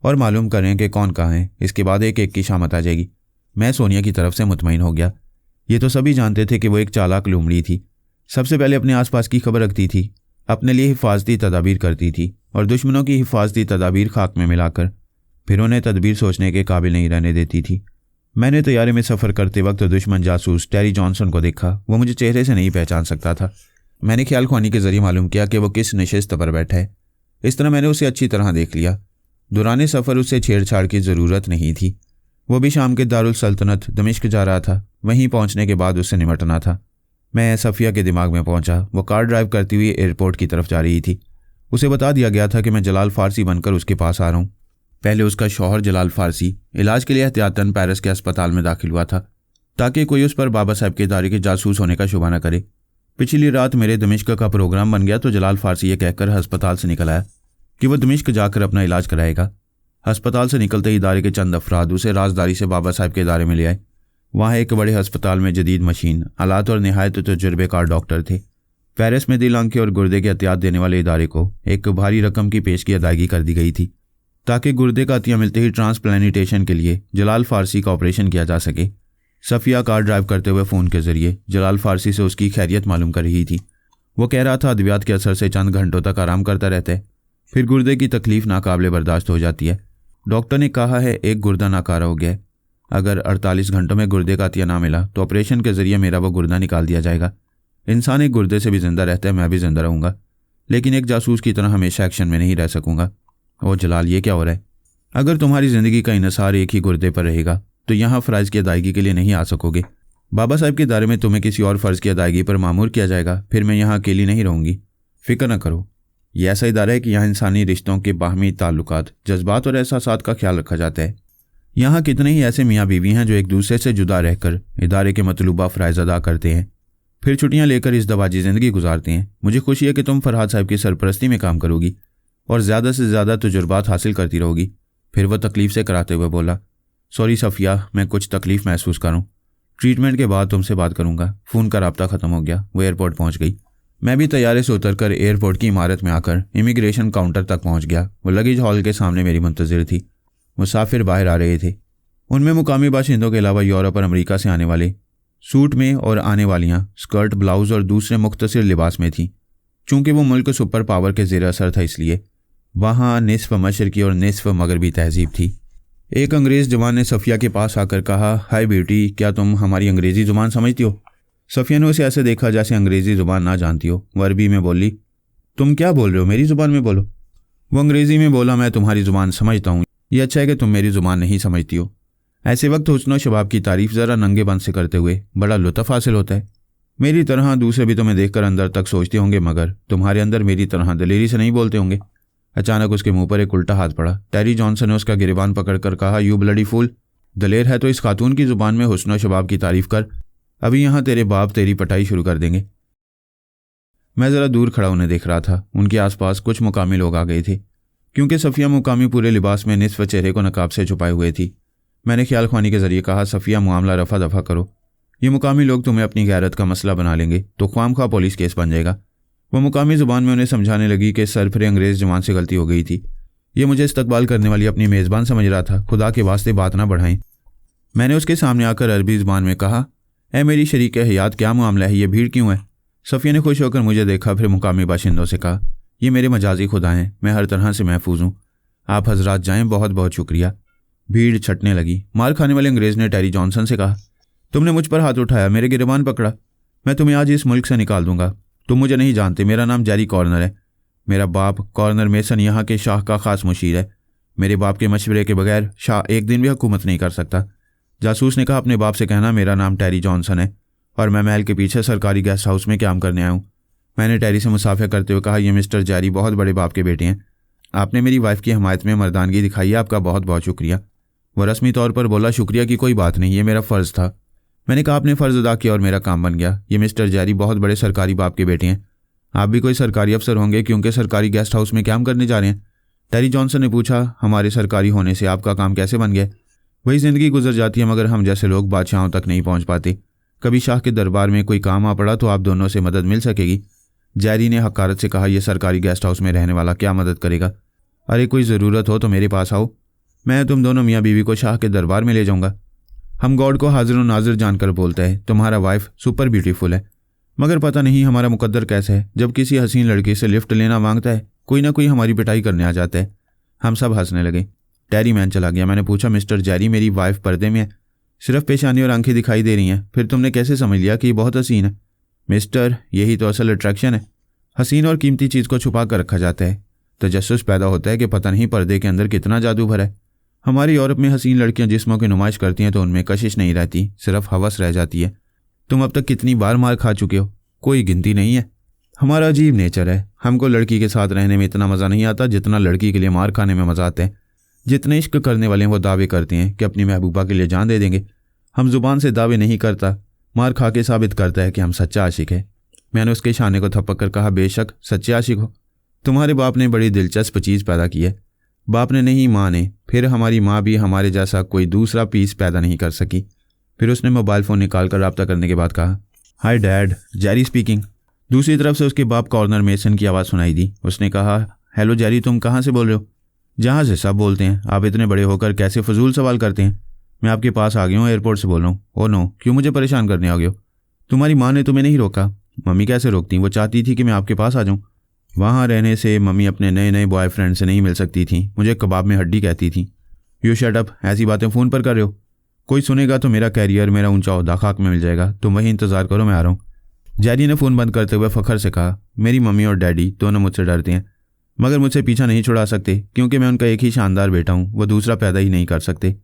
और मालूम कर रहे हैं कि कौन कहाँ है। इसके बाद एक एक की शामत आ जाएगी। मैं सोनिया की तरफ से मुतमईन हो गया। ये तो सभी जानते थे कि वो एक चालाक लूमड़ी थी। सबसे पहले अपने आसपास की खबर रखती थी, अपने लिए हिफाजती तदाबीर करती थी और दुश्मनों की हिफाजती तदाबीर खाक में मिलाकर फिर उन्हें तदबीर सोचने के काबिल नहीं रहने देती थी। मैंने तैयारे में सफ़र करते वक्त दुश्मन जासूस टेरी जॉनसन को देखा। वो मुझे चेहरे से नहीं पहचान सकता था। मैंने ख्याल ख्वानी के जरिए मालूम किया कि वो किस नशिस्त पर बैठा है। इस तरह मैंने उसे अच्छी तरह देख लिया। दौरान सफ़र उससे छेड़छाड़ की ज़रूरत नहीं थी। वो भी शाम के दारुल सल्तनत दमिश्क जा रहा था। वहीं पहुंचने के बाद उससे निमटना था। मैं सफ़िया के दिमाग में पहुंचा। वो कार ड्राइव करती हुई एयरपोर्ट की तरफ जा रही थी। उसे बता दिया गया था कि मैं जलाल फारसी बनकर उसके पास आ रहा हूँ। पहले उसका शौहर जलाल फारसी इलाज के लिए एहतियातन पेरिस के अस्पताल में दाखिल हुआ था ताकि कोई उस पर बाबा साहब के इदारे के जासूस होने का शुबा न करे। पिछली रात मेरे दमिश्क का प्रोग्राम बन गया तो जलाल फारसी ये कहकर अस्पताल से निकल आया कि वो दमिश्क जाकर अपना इलाज कराएगा। अस्पताल से निकलते ही इदारे के चंद अफराद उसे राजदारी से बाबा साहब के इदारे में ले आए। वहाँ एक बड़े अस्पताल में जदीद मशीन, आलात और नहायत तजुर्बेकार डॉक्टर थे। पेरिस में दिल, आंखें और गुर्दे के एहतियात देने वाले इदारे को एक भारी रकम की पेश की अदायगी कर दी गई थी ताकि गुर्दे का अतिया मिलते ही ट्रांसप्लांटेशन के लिए जलाल फारसी का ऑपरेशन किया जा सके। सफ़िया कार ड्राइव करते हुए फ़ोन के ज़रिए जलाल फारसी से उसकी खैरियत मालूम कर रही थी। वो कह रहा था अद्वियात के असर से चंद घंटों तक आराम करता रहता है, फिर गुर्दे की तकलीफ़ नाकाबिले बर्दाश्त हो जाती है। डॉक्टर ने कहा है एक गुर्दा नाकारा हो गया है। अगर 48 घंटों में गुर्दे का अतिया ना मिला तो ऑपरेशन के ज़रिए मेरा वो गुर्दा निकाल दिया जाएगा। इंसान एक गुर्दे से भी ज़िंदा रहता है, मैं भी ज़िंदा रहूँगा, लेकिन एक जासूस की तरह हमेशा एक्शन में नहीं रह सकूँगा। ओ जलाल, ये क्या हो रहा है? अगर तुम्हारी ज़िंदगी का इन्हिसार एक ही गुर्दे पर रहेगा तो यहाँ फ़र्ज़ की अदायगी के लिए नहीं आ सकोगे। बाबा साहब के दायरे में तुम्हें किसी और फ़र्ज़ की अदायगी पर मामूर किया जाएगा। फिर मैं यहाँ अकेली नहीं रहूँगी। फ़िक्र न करो। यह ऐसा इदारा है कि यहाँ इंसानी रिश्तों के बाहमी ताल्लुकात, जज्बात और एहसासात का ख्याल रखा जाता है। यहाँ कितने ही ऐसे मियाँ बीवी हैं जो एक दूसरे से जुदा रहकर इदारे के मतलूबा फ़राइज़ अदा करते हैं, फिर छुट्टियाँ लेकर इस दवाजी ज़िंदगी गुजारते हैं। मुझे खुशी है कि तुम फरहाद साहब की सरपरस्ती में काम करोगी और ज़्यादा से ज़्यादा तजुर्बात हासिल करती रहोगी। फिर वह तकलीफ़ से कराते हुए बोला, सॉरी सफ़िया, मैं कुछ तकलीफ़ महसूस करूँ। ट्रीटमेंट के बाद तुमसे बात करूँगा। फ़ोन का राब्ता ख़त्म हो गया। वो एयरपोर्ट पहुँच गई। मैं भी तैयारे से उतरकर एयरपोर्ट की इमारत में आकर इमिग्रेशन काउंटर तक पहुँच गया। वो लगेज हॉल के सामने मेरी मुंतज़िर थी। मुसाफिर बाहर आ रहे थे। उनमें मुकामी बाशिंदों के अलावा यूरोप और अमेरिका से आने वाले सूट में और आने वालियाँ स्कर्ट, ब्लाउज़ और दूसरे मुख्तसर लिबास में थीं। चूँकि वो मुल्क सुपर पावर के ज़ेर असर था, इसलिए वहाँ निस्फ मशरकी और निस्फ मगरबी तहजीब थी। एक अंग्रेज़ जवान ने सफ़िया के पास आकर कहा, हाय बेटी, क्या तुम हमारी अंग्रेज़ी ज़ुबान समझती हो? सफ़िया ने उसे ऐसे देखा जैसे अंग्रेज़ी ज़ुबान ना जानती हो। वो अरबी में बोली, तुम क्या बोल रहे हो? मेरी ज़ुबान में बोलो। वो अंग्रेज़ी में बोला, मैं तुम्हारी ज़ुबान समझता हूँ। ये अच्छा है कि तुम मेरी ज़ुबान नहीं समझती हो। ऐसे वक्त हुस्न शबाब की तारीफ़ ज़रा नंगे बन से करते हुए बड़ा लुत्फ़ हासिल होता है। मेरी तरह दूसरे भी तुम्हें देखकर अंदर तक सोचते होंगे, मगर तुम्हारे अंदर मेरी तरह दलेरी से नहीं बोलते होंगे। अचानक उसके मुंह पर एक उल्टा हाथ पड़ा। टेरी जॉनसन ने उसका गिरबान पकड़कर कहा, यू ब्लडी फूल, दलेर है तो इस खातून की ज़ुबान में हुस्न शबाब की तारीफ़ कर। अभी यहाँ तेरे बाप तेरी पटाई शुरू कर देंगे। मैं ज़रा दूर खड़ा उन्हें देख रहा था। उनके आसपास कुछ मुकामी लोग आ गए थे। क्योंकि सफ़िया मुकामी पूरे लिबास में निस्फ चेहरे को नकाब से छुपाए हुए थी, मैंने ख्याल ख्वानी के ज़रिए कहा, सफ़िया, मामला रफ़ा दफ़ा करो। ये मुकामी लोग तुम्हें अपनी गैरत का मसला बना लेंगे तो ख्वामख्वाह पुलिस केस बन जाएगा। वो मुकामी ज़ुबान में उन्हें समझाने लगी कि सरफरे अंग्रेज़ जवान से गलती हो गई थी। ये मुझे इस्तकबाल करने वाली अपनी मेज़बान समझ रहा था। खुदा के वास्ते बात ना बढ़ाएं। मैंने उसके सामने आकर अरबी ज़ुबान में कहा, ए मेरी शरीक हयात, क्या मामला है? ये भीड़ क्यों है? सफ़िया ने खुश होकर मुझे देखा, फिर मुकामी बाशिंदों से कहा, ये मेरे मजाजी खुदा हैं, मैं हर तरह से महफूज हूँ। आप हजरात जाएं, बहुत बहुत शुक्रिया। भीड़ छटने लगी। मार खाने वाले अंग्रेज़ ने टेरी जॉनसन से कहा, तुमने मुझ पर हाथ उठाया, मेरे गिरबान पकड़ा, मैं तुम्हें आज इस मुल्क से निकाल दूंगा। तुम मुझे नहीं जानते, मेरा नाम जेरी कॉर्नर है। मेरा बाप कॉर्नर मेसन यहाँ के शाह का ख़ास मुशीर है। मेरे बाप के मशवरे के बगैर शाह एक दिन भी हुकूमत नहीं कर सकता। जासूस ने कहा, अपने बाप से कहना मेरा नाम टेरी जॉनसन है और मैं महल के पीछे सरकारी गेस्ट हाउस में काम करने आया हूँ। मैंने टेरी से मुसाफिर करते हुए कहा, ये मिस्टर जेरी बहुत बड़े बाप के बेटे हैं। आपने मेरी वाइफ की हमायत में मर्दानगी दिखाई है, आपका बहुत बहुत शुक्रिया। वह रस्मी तौर पर बोला, शुक्रिया की कोई बात नहीं, ये मेरा फ़र्ज़ था। मैंने कहा, आपने फ़र्ज़ अदा किया और मेरा काम बन गया। ये मिस्टर जेरी बहुत बड़े सरकारी बाप के बेटे हैं। आप भी कोई सरकारी अफसर होंगे क्योंकि सरकारी गेस्ट हाउस में काम करने जा रहे हैं। टेरी जॉनसन ने पूछा, हमारे सरकारी होने से आपका काम कैसे बन गया? वही ज़िंदगी गुजर जाती है, मगर हम जैसे लोग बादशाहों तक नहीं पहुँच पाते। कभी शाह के दरबार में कोई काम आ पड़ा तो आप दोनों से मदद मिल सकेगी। जेरी ने हकारत से कहा, यह सरकारी गेस्ट हाउस में रहने वाला क्या मदद करेगा? अरे कोई ज़रूरत हो तो मेरे पास आओ, मैं तुम दोनों मियाँ बीवी को शाह के दरबार में ले जाऊँगा। हम गॉड को हाजिर नाजिर जानकर बोलते हैं, तुम्हारा वाइफ सुपर ब्यूटीफुल है, मगर पता नहीं हमारा मुकद्दर कैसे है, जब किसी हसीन लड़की से लिफ्ट लेना मांगता है कोई ना कोई हमारी पिटाई करने आ जाता है। हम सब हंसने लगे। टेरी मैन चला गया। मैंने पूछा, मिस्टर जेरी, मेरी वाइफ पर्दे में है, सिर्फ पेशानी और आंखें दिखाई दे रही हैं, फिर तुमने कैसे समझ लिया कि ये बहुत हसीन है? मिस्टर, यही तो असल अट्रैक्शन है। हसीन और कीमती चीज़ को छुपा कर रखा जाता है, तजस्सुस पैदा होता है कि पता नहीं पर्दे के अंदर कितना जादू भरा है। हमारी यूरोप में हसीन लड़कियां जिस्मों की नुमाइश करती हैं तो उनमें कशिश नहीं रहती, सिर्फ हवस रह जाती है। तुम अब तक कितनी बार मार खा चुके हो? कोई गिनती नहीं है। हमारा अजीब नेचर है। हमको लड़की के साथ रहने में इतना मज़ा नहीं आता जितना लड़की के लिए मार खाने में मज़ा आता है। जितने इश्क करने वाले हैं वो दावे करते हैं कि अपनी महबूबा के लिए जान दे देंगे। हम जुबान से दावे नहीं करता, मार खा के साबित करता है कि हम सच्चा आशिक है। मैंने उसके शाने को थपक कर कहा, बेशक सच्चे आशिक हो। तुम्हारे बाप ने बड़ी दिलचस्प चीज़ पैदा की है। बाप ने नहीं, माँ ने। फिर हमारी माँ भी हमारे जैसा कोई दूसरा पीस पैदा नहीं कर सकी। फिर उसने मोबाइल फ़ोन निकाल कर रब्ता करने के बाद कहा, हाय डैड, जेरी स्पीकिंग। दूसरी तरफ से उसके बाप कॉर्नर मेसन की आवाज़ सुनाई दी। उसने कहा, हेलो जेरी, तुम कहाँ से बोल रहे हो? जहाँ से सब बोलते हैं। आप इतने बड़े होकर कैसे फजूल सवाल करते हैं? मैं आपके पास आ गया हूँ, एयरपोर्ट से बोल रहा हूँ। ओ नो, क्यों मुझे परेशान करने आ गए हो? तुम्हारी माँ ने तुम्हें नहीं रोका? मम्मी कैसे रोकती? वो चाहती थी कि मैं आपके पास आ जाऊँ। वहाँ रहने से मम्मी अपने नए नए बॉयफ्रेंड से नहीं मिल सकती थी, मुझे कबाब में हड्डी कहती थी। यू शट अप, ऐसी बातें फ़ोन पर कर रहे हो। कोई सुनेगा तो मेरा कैरियर, मेरा ऊंचा ओहदा खाक में मिल जाएगा। तुम वहीं इंतज़ार करो, मैं आ रहा हूँ। जेरी ने फ़ोन बंद करते हुए फ़ख्र से कहा, मेरी मम्मी और डैडी दोनों मुझसे डरते हैं, मगर मुझसे पीछा नहीं छुड़ा सकते क्योंकि मैं उनका एक ही शानदार बेटा हूँ। वो दूसरा पैदा ही नहीं कर सकते।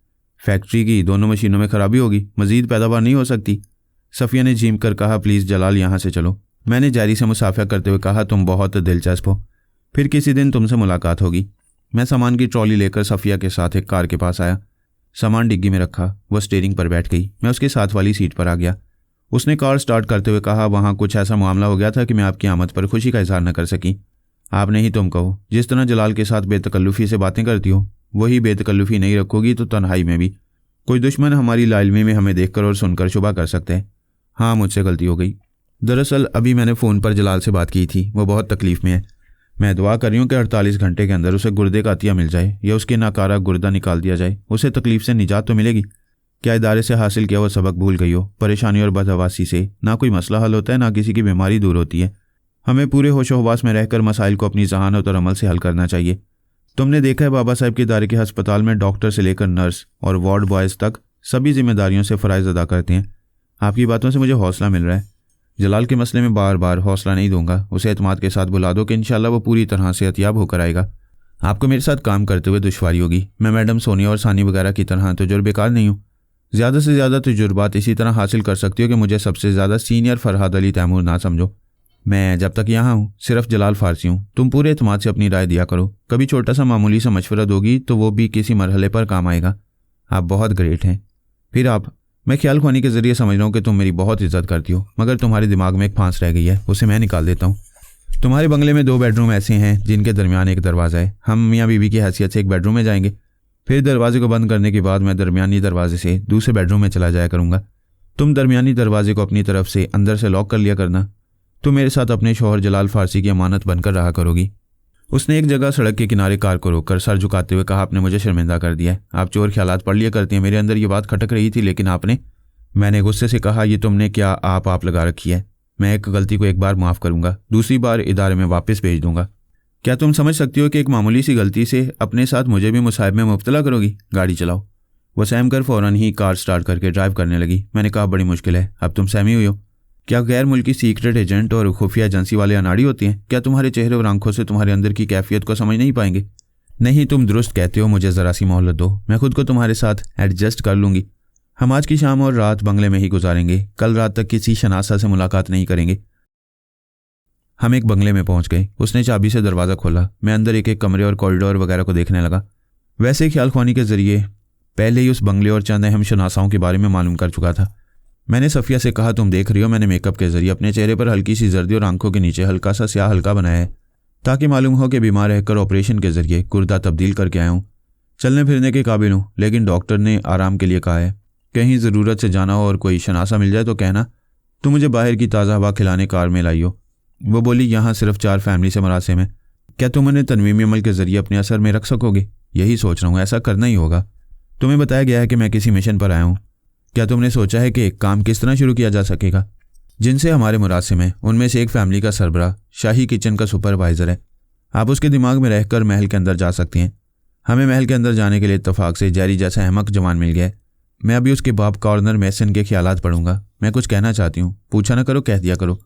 फैक्ट्री की दोनों मशीनों में खराबी होगी, मज़ीद पैदावार नहीं हो सकती। सफ़िया ने झीम कर कहा, प्लीज़ जलाल, यहाँ से चलो। मैंने जेरी से मुसाफिर करते हुए कहा, तुम बहुत दिलचस्प हो, फिर किसी दिन तुमसे मुलाकात होगी। मैं सामान की ट्रॉली लेकर सफ़िया के साथ एक कार के पास आया। सामान डिग्गी में रखा। वह स्टीयरिंग पर बैठ गई। मैं उसके साथ वाली सीट पर आ गया। उसने कार स्टार्ट करते हुए कहा, वहाँ कुछ ऐसा मामला हो गया था कि मैं आपकी आमद पर खुशी का इजहार न कर सकी। आप नहीं, तुम कहो। जिस तरह जलाल के साथ बेतकल्लुफ़ी से बातें करती हो, वही बेतकल्लुफ़ी नहीं रखोगी तो तन्हाई में भी कोई दुश्मन हमारी लाइलमी में हमें देखकर और सुनकर शुबा कर सकते हैं। हाँ, मुझसे गलती हो गई। दरअसल अभी मैंने फ़ोन पर जलाल से बात की थी। वो बहुत तकलीफ़ में है। मैं दुआ कर रही हूँ कि 48 घंटे के अंदर उसे गुर्दे का अतिया मिल जाए या उसके नाकारा गुर्दा निकाल दिया जाए। उसे तकलीफ़ से निजात तो मिलेगी। क्या इदारे से हासिल किया वो सबक भूल गई हो? परेशानी और बदहवासी से ना कोई मसला हल होता है, ना किसी की बीमारी दूर होती है। हमें पूरे होशो-हवास में रहकर मसाइल को अपनी जहानत और अमल से हल करना चाहिए। तुमने देखा है, बाबा साहब के इदारे के अस्पताल में डॉक्टर से लेकर नर्स और वार्ड बॉयज़ तक सभी जिम्मेदारियों से फ़राइज़ अदा करते हैं। आपकी बातों से मुझे हौसला मिल रहा है। जलाल के मसले में बार बार हौसला नहीं दूंगा। उसे एतमाद के साथ बुला दो कि इंशाल्लाह वो पूरी तरह से एहतियाब होकर आएगा। आपको मेरे साथ काम करते हुए दुश्वारी होगी। मैं मैडम सोनिया और सानी वगैरह की तरह तजुर्बेकार नहीं हूँ। ज़्यादा से ज़्यादा तजुर्बात इसी तरह हासिल कर सकती हो कि मुझे सबसे ज़्यादा सीनियर फरहाद अली तैमूर ना समझो। मैं जब तक यहाँ हूँ सिर्फ जलाल फारसी हूँ। तुम पूरे एतमाद से अपनी राय दिया करो। कभी छोटा सा मामूली सा मशवरा दोगी तो वो भी किसी मरहले पर काम आएगा। आप बहुत ग्रेट हैं। फिर आप, मैं ख्याल ख्वानी के ज़रिए समझ रहा हूँ कि तुम मेरी बहुत इज्जत करती हो, मगर तुम्हारे दिमाग में एक फांस रह गई है, उसे मैं निकाल देता हूँ। तुम्हारे बंगले में 2 बेडरूम ऐसे हैं जिनके दरमियान एक दरवाज़ा है। हम मियाँ बीवी की हैसियत से एक बेडरूम में जाएंगे। फिर दरवाजे को बंद करने के बाद मैं दरमियानी दरवाजे से दूसरे बेडरूम में चला जाया करूँगा। तुम दरमियानी दरवाजे को अपनी तरफ से अंदर से लॉक कर लिया करना। तुम मेरे साथ अपने शौहर जलाल फारसी की अमानत बनकर रहा करोगी। उसने एक जगह सड़क के किनारे कार को रोककर सर झुकाते हुए कहा, आपने मुझे शर्मिंदा कर दिया है। आप चोर ख्यालात पढ़ लिया करती हैं। मेरे अंदर ये बात खटक रही थी, लेकिन आपने। मैंने गुस्से से कहा, ये तुमने क्या आप लगा रखी है? मैं एक गलती को एक बार माफ़ करूंगा, दूसरी बार इदारे में वापस भेज दूंगा। क्या तुम समझ सकती हो कि एक मामूली सी गलती से अपने साथ मुझे भी मुसाइब में मुब्तला करोगी? गाड़ी चलाओ। वह सहम कर फ़ौरन ही कार स्टार्ट करके ड्राइव करने लगी। मैंने कहा, बड़ी मुश्किल है। अब तुम सहमी हुई हो? क्या गैर मुल्की सीक्रेट एजेंट और खुफिया एजेंसी वाले अनाड़ी होते हैं? क्या तुम्हारे चेहरे और आंखों से तुम्हारे अंदर की कैफियत को समझ नहीं पाएंगे? नहीं, तुम दुरुस्त कहते हो। मुझे ज़रा सी मोहलत दो, मैं खुद को तुम्हारे साथ एडजस्ट कर लूँगी। हम आज की शाम और रात बंगले में ही गुजारेंगे। कल रात तक किसी शनासा से मुलाकात नहीं करेंगे। हम एक बंगले में पहुंच गए। उसने चाबी से दरवाज़ा खोला। मैं अंदर एक एक कमरे और कॉरिडोर वगैरह को देखने लगा। वैसे ख्याल ख्वानी के जरिए पहले ही उस बंगले और चंद अहम शनासाओं के बारे में मालूम कर चुका था। मैंने सफ़िया से कहा, तुम देख रही हो, मैंने मेकअप के जरिए अपने चेहरे पर हल्की सी जर्दी और आंखों के नीचे हल्का सा स्याह हल्का बनाया है, ताकि मालूम हो कि बीमार रहकर ऑपरेशन के जरिए गुर्दा तब्दील करके आया हूँ। चलने फिरने के काबिल हूँ, लेकिन डॉक्टर ने आराम के लिए कहा है। कहीं ज़रूरत से जाना हो और कोई शनासा मिल जाए तो कहना तो मुझे बाहर की ताज़ा हवा खिलाने कार में लाई हो। वो बोली, यहाँ सिर्फ 4 फैमिली से मरासिम है, क्या तुम उन्हें तनवीमी अमल के जरिए अपने असर में रख सकोगे? यही सोच रहा हूँ, ऐसा करना ही होगा। तुम्हें बताया गया है कि मैं किसी मिशन पर आया हूँ। क्या तुमने सोचा है कि काम किस तरह शुरू किया जा सकेगा? जिनसे हमारे मुरासिम हैं उनमें से एक फैमिली का सरबराह शाही किचन का सुपरवाइज़र है। आप उसके दिमाग में रहकर महल के अंदर जा सकती हैं। हमें महल के अंदर जाने के लिए इत्तफाक से जैरी जैसा अहमक जवान मिल गया है। मैं अभी उसके बाप कॉर्नर मैसन के ख्यालात पढ़ूंगा। मैं कुछ कहना चाहती हूँ, पूछा ना करो, कह दिया करो।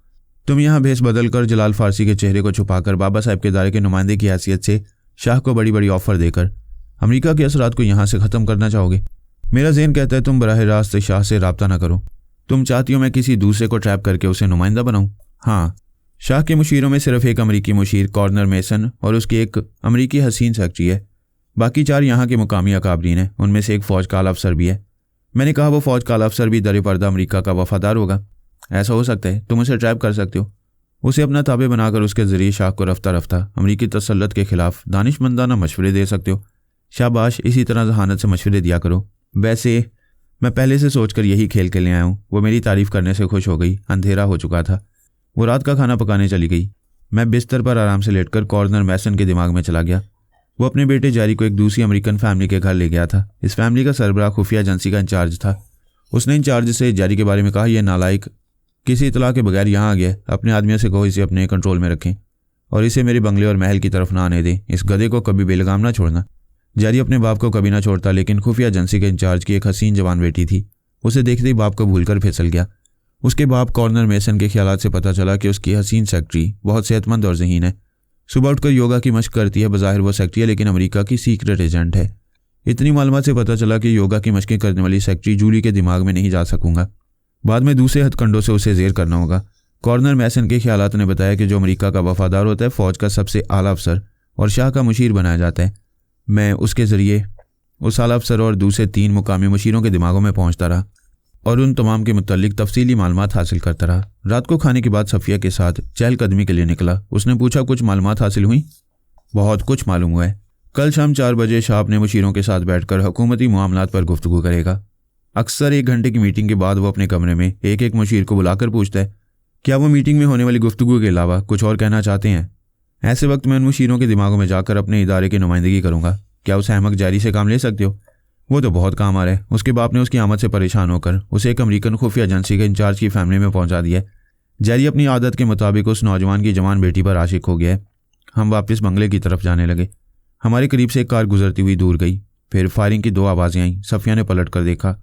तुम यहाँ भेस बदल कर जलाल फारसी के चेहरे को छुपाकर बाबा साहब के इदारे के नुमाइंदे की हैसियत से शाह को बड़ी बड़ी ऑफर देकर अमेरिका के असरात को यहाँ से ख़त्म करना चाहोगे। मेरा ज़हन कहता है तुम बराह रास्त शाह से रब्ता ना करो। तुम चाहती हो मैं किसी दूसरे को ट्रैप करके उसे नुमाइंदा बनाऊँ? हाँ, शाह के मुशीरों में सिर्फ एक अमरीकी मुशीर कॉर्नर मैसन और उसकी एक अमरीकी हसीन सेक्रेटरी है। बाकी 4 यहाँ के मुकामी अकाबरीन हैं। उनमें से एक फ़ौज का आला अफसर भी है। मैंने कहा वो फ़ौज का आला अफसर भी दर पर्दा अमरीका का वफादार होगा। ऐसा हो सकता है, तुम उसे ट्रैप कर सकते हो। उसे अपना ताबे बनाकर उसके ज़रिए शाह को रफ्ता रफ्ता अमरीकी तसल्लुत के खिलाफ दानिशमंदाना मशवरे दे सकते हो। शाबाश, इसी तरह जहानत से मशवरे दिया करो। वैसे मैं पहले से सोचकर यही खेल के ले आया हूँ। वो मेरी तारीफ़ करने से खुश हो गई। अंधेरा हो चुका था। वो रात का खाना पकाने चली गई। मैं बिस्तर पर आराम से लेटकर कॉर्नर मैसन के दिमाग में चला गया। वो अपने बेटे जैरी को एक दूसरी अमेरिकन फैमिली के घर ले गया था। इस फैमिली का सरबराह खुफिया एजेंसी का इंचार्ज था। उसने इंचार्ज से जैरी के बारे में कहा, यह नालायक किसी इतला के बगैर यहाँ आ गया। अपने आदमियों से कहो इसे अपने कंट्रोल में रखें और इसे मेरे बंगले और महल की तरफ ना आने दें। इस गधे को कभी बेलगाम ना छोड़ना। जैरी अपने बाप को कभी ना छोड़ता, लेकिन खुफिया एजेंसी के इंचार्ज की एक हसीन जवान बेटी थी। उसे देखते ही बाप को भूलकर फिसल गया। उसके बाप कॉर्नर मैसन के ख्यालात से पता चला कि उसकी हसीन सेक्रेटरी बहुत सेहतमंद और ज़हीन है। सुबह उठकर योगा की मशक करती है। बज़ाहिर वो सेक्रेटरी है, लेकिन अमेरिका की सीक्रेट एजेंट है। इतनी मालूमात से पता चला कि योगा की मशकें करने वाली सेक्रेटरी जूली के दिमाग में नहीं जा सकूंगा। बाद में दूसरे हथकंडों से उसे जेर करना होगा। कॉर्नर मैसन के ख्यालात ने बताया कि जो अमेरिका का वफादार होता है फ़ौज का सबसे आला अफसर और शाह का मुशीर बनाया जाता है। मैं उसके ज़रिए उस आला अफसर और दूसरे 3 मुकामी मुशीरों के दिमागों में पहुंचता रहा और उन तमाम के मुतल्लिक तफसीली मालूमात हासिल करता रहा। रात को खाने के बाद सफ़िया के साथ चहलकदमी के लिए निकला। उसने पूछा, कुछ मालूमात हासिल हुई? बहुत कुछ मालूम हुआ है। कल शाम 4 बजे शाह अपने मुशीरों के साथ बैठकर हुकूमती मामलात पर गुफ्तगू करेगा। अक्सर 1 घंटे की मीटिंग के बाद वो अपने कमरे में एक एक मुशीर को बुलाकर पूछता है, क्या वो मीटिंग में होने वाली गुफ्तगू के अलावा कुछ और कहना चाहते हैं? ऐसे वक्त मैं उन मुशीरों के दिमागों में जाकर अपने इदारे की नुमाइंदगी करूंगा। क्या उस अहमक जैरी से काम ले सकते हो? वो तो बहुत काम आ रहा है। उसके बाप ने उसकी आमद से परेशान होकर उसे एक अमेरिकन खुफिया एजेंसी के इंचार्ज की फैमिली में पहुंचा दिया है। जैरी अपनी आदत के मुताबिक उस नौजवान की जवान बेटी पर आशिक हो गया है। हम वापस बंगले की तरफ जाने लगे। हमारे करीब से एक कार गुजरती हुई दूर गई। फिर फायरिंग की 2 आवाज़ें आईं। सफ़िया ने पलट कर देखा।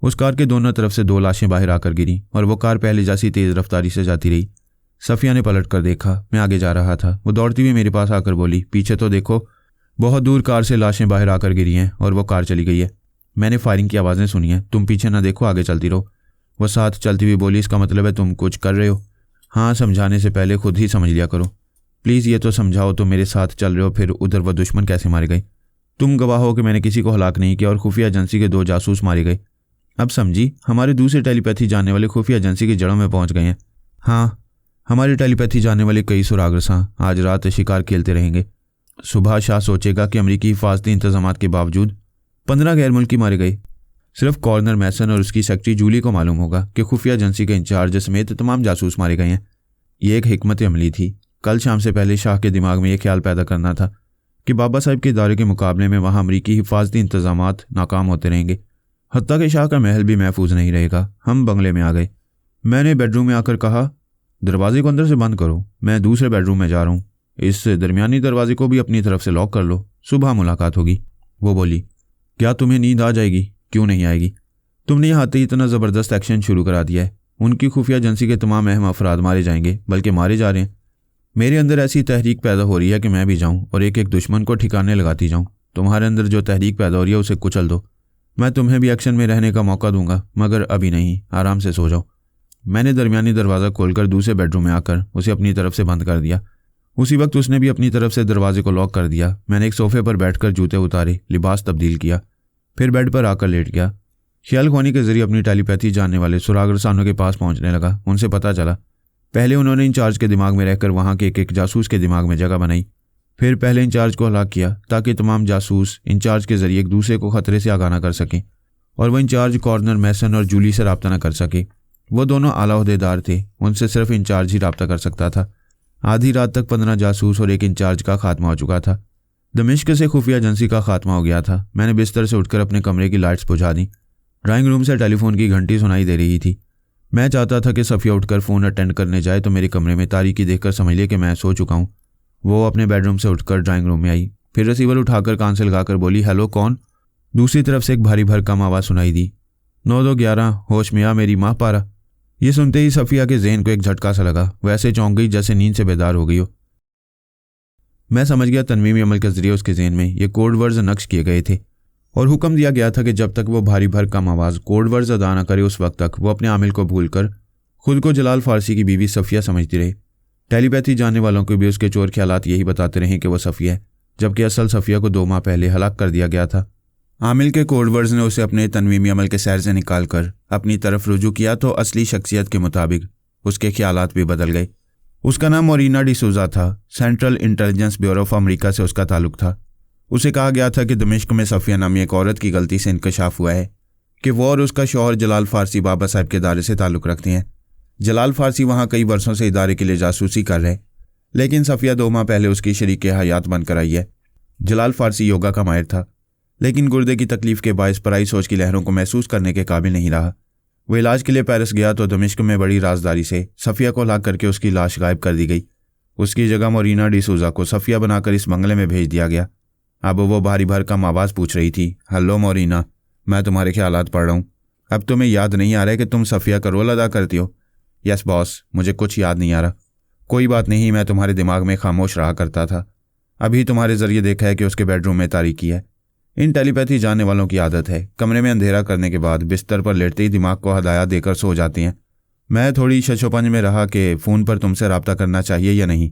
उस कार के दोनों तरफ से 2 लाशें बाहर आकर गिरी और वो कार पहले जैसी तेज़ रफ्तारी से जाती रही। सफ़िया ने पलट कर देखा। मैं आगे जा रहा था। वो दौड़ती हुई मेरे पास आकर बोली, पीछे तो देखो, बहुत दूर कार से लाशें बाहर आकर गिरी हैं और वो कार चली गई है। मैंने फायरिंग की आवाज़ें सुनी हैं। तुम पीछे ना देखो, आगे चलती रहो। वो साथ चलती हुई बोली, इसका मतलब है तुम कुछ कर रहे हो? हाँ, समझाने से पहले खुद ही समझ लिया करो। प्लीज़ ये तो समझाओ, तुम मेरे साथ चल रहे हो, फिर उधर वो दुश्मन कैसे मारे गए? तुम गवाह हो कि मैंने किसी को हलाक नहीं किया और खुफिया एजेंसी के 2 जासूस मारे गए। अब समझी, हमारे दूसरे टेलीपैथी जानने वाले खुफिया एजेंसी की जड़ों में पहुंच गए हैं। हाँ, हमारी टेलीपैथी जानने वाले कई सुराग रसां आज रात शिकार खेलते रहेंगे। सुबह शाह सोचेगा कि अमरीकी हिफाजती इंतजामात के बावजूद 15 गैर मुल्की मारे गए। सिर्फ कॉर्नर मैसन और उसकी सेक्रेटरी जूली को मालूम होगा कि खुफिया एजेंसी के इंचार्ज समेत तमाम जासूस मारे गए हैं। ये एक हिकमत अमली थी। कल शाम से पहले शाह के दिमाग में यह ख्याल पैदा करना था कि बाबा साहब के इदारे के मुकाबले में वहाँ अमरीकी हिफाजती इंतजामात नाकाम होते रहेंगे, हत्ता कि शाह का महल भी महफूज नहीं रहेगा। हम बंगले में आ गए। मैंने बेडरूम में आकर कहा, दरवाजे को अंदर से बंद करो, मैं दूसरे बेडरूम में जा रहा हूँ। इस दरमियानी दरवाजे को भी अपनी तरफ से लॉक कर लो, सुबह मुलाकात होगी। वो बोली, क्या तुम्हें नींद आ जाएगी? क्यों नहीं आएगी? तुमने यहाँ आते ही इतना ज़बरदस्त एक्शन शुरू करा दिया है। उनकी खुफिया एजेंसी के तमाम अहम अफराद मारे जाएंगे, बल्कि मारे जा रहे हैं। मेरे अंदर ऐसी तहरीक पैदा हो रही है कि मैं भी जाऊँ और एक एक दुश्मन को ठिकाने लगाती जाऊँ। तुम्हारे अंदर जो तहरीक पैदा हो रही है उसे कुचल दो। मैं तुम्हें भी एक्शन में रहने का मौका दूंगा, मगर अभी नहीं, आराम से सो जाओ। मैंने दरमियानी दरवाज़ा खोलकर दूसरे बेडरूम में आकर उसे अपनी तरफ से बंद कर दिया। उसी वक्त उसने भी अपनी तरफ से दरवाजे को लॉक कर दिया। मैंने एक सोफे पर बैठकर जूते उतारे, लिबास तब्दील किया, फिर बेड पर आकर लेट गया। ख्याल ख्वानी के जरिए अपनी टेलीपैथी जानने वाले सुराग रसानों के पास पहुंचने लगा। उनसे पता चला, पहले उन्होंने इंचार्ज के दिमाग में रहकर वहां के एक जासूस के दिमाग में जगह बनाई। फिर पहले इंचार्ज को हलाक किया ताकि तमाम जासूस इंचार्ज के जरिए एक दूसरे को खतरे से आगाह न कर सकें और वह इंचार्ज कॉर्नर मैसन और जूली से रब्ता न कर सके। वो दोनों आला ओहदेदार थे, उनसे सिर्फ इंचार्ज ही रब्ता कर सकता था। आधी रात तक 15 जासूस और एक इंचार्ज का खात्मा हो चुका था। दमिश्क से खुफिया एजेंसी का खात्मा हो गया था। मैंने बिस्तर से उठकर अपने कमरे की लाइट्स बुझा दी। ड्राइंग रूम से टेलीफोन की घंटी सुनाई दे रही थी। मैं चाहता था कि सफ़िया उठकर फ़ोन अटेंड करने जाए तो मेरे कमरे में तारीकी देखकर समझ लिए कि मैं सो चुका हूँ। वो अपने बेडरूम से उठकर ड्राइंग रूम में आई, फिर रिसीवर उठाकर कान से लगाकर बोली, हेलो कौन? दूसरी तरफ से एक भारी भरकम आवाज़ सुनाई दी, 9-2-11, होश में आ मेरी माँ पारा। ये सुनते ही सफ़िया के जहन को एक झटका सा लगा। वैसे चौंक गई जैसे नींद से बेदार हो गई हो। मैं समझ गया तनवीमी अमल के जरिए उसके जहन में ये कोड वर्ड्स नक्श किए गए थे और हुक्म दिया गया था कि जब तक वो भारी भरकम आवाज़ कोड वर्ड्स अदा न करे उस वक्त तक वो अपने आमिल को भूलकर खुद को जलाल फारसी की बीवी सफ़िया समझती रहे। टेलीपैथी जानने वालों को भी उसके चोर ख्यालात यही बताते रहे कि वो सफ़िया है, जबकि असल सफ़िया को 2 माह पहले हलाक कर दिया गया था। आमिल के कोड वर्ड्स ने उसे अपने तनवीमी अमल के सैर से निकाल कर अपनी तरफ रुजू किया तो असली शख्सियत के मुताबिक उसके ख्यालात भी बदल गए। उसका नाम मोरिना डिसूजा था। Central intelligence bureau of America से उसका ताल्लुक था। उसे कहा गया था कि दमिश्क में सफ़िया नामी एक औरत की गलती से इंकशाफ हुआ है कि वो और उसका शौहर जलाल फारसी बाबा साहब के इदारे से ताल्लुक़ रखते हैं। जलाल फारसी वहाँ कई वर्षों से इदारे के लिए जासूसी कर रहे, लेकिन सफ़िया 2 माह पहले उसकी शरीक हयात बनकर आई है। जलाल फारसी योगा का माहिर था, लेकिन गुर्दे की तकलीफ के बायस पराई सोच की लहरों को महसूस करने के काबिल नहीं रहा। वो इलाज के लिए पेरिस गया तो दमिश्क में बड़ी राजदारी से सफ़िया को हलाक करके उसकी लाश गायब कर दी गई। उसकी जगह मोरिना डिसूजा को सफ़िया बनाकर इस बंगले में भेज दिया गया। अब वो भारी भरकम आवाज़ पूछ रही थी, हेलो मोरिना, मैं तुम्हारे ख्यालात पढ़ रहा हूँ। अब तुम्हें याद नहीं आ रहा है कि तुम सफ़िया का रोल अदा करती हो? यस बॉस, मुझे कुछ याद नहीं आ रहा। कोई बात नहीं, मैं तुम्हारे दिमाग में खामोश रहा करता था। अभी तुम्हारे जरिए देखा है कि उसके बेडरूम में तारीकी है। इन टेलीपैथी जानने वालों की आदत है, कमरे में अंधेरा करने के बाद बिस्तर पर लेटते ही दिमाग को हदायत देकर सो जाते हैं। मैं थोड़ी शशोपंज में रहा कि फ़ोन पर तुमसे रब्ता करना चाहिए या नहीं।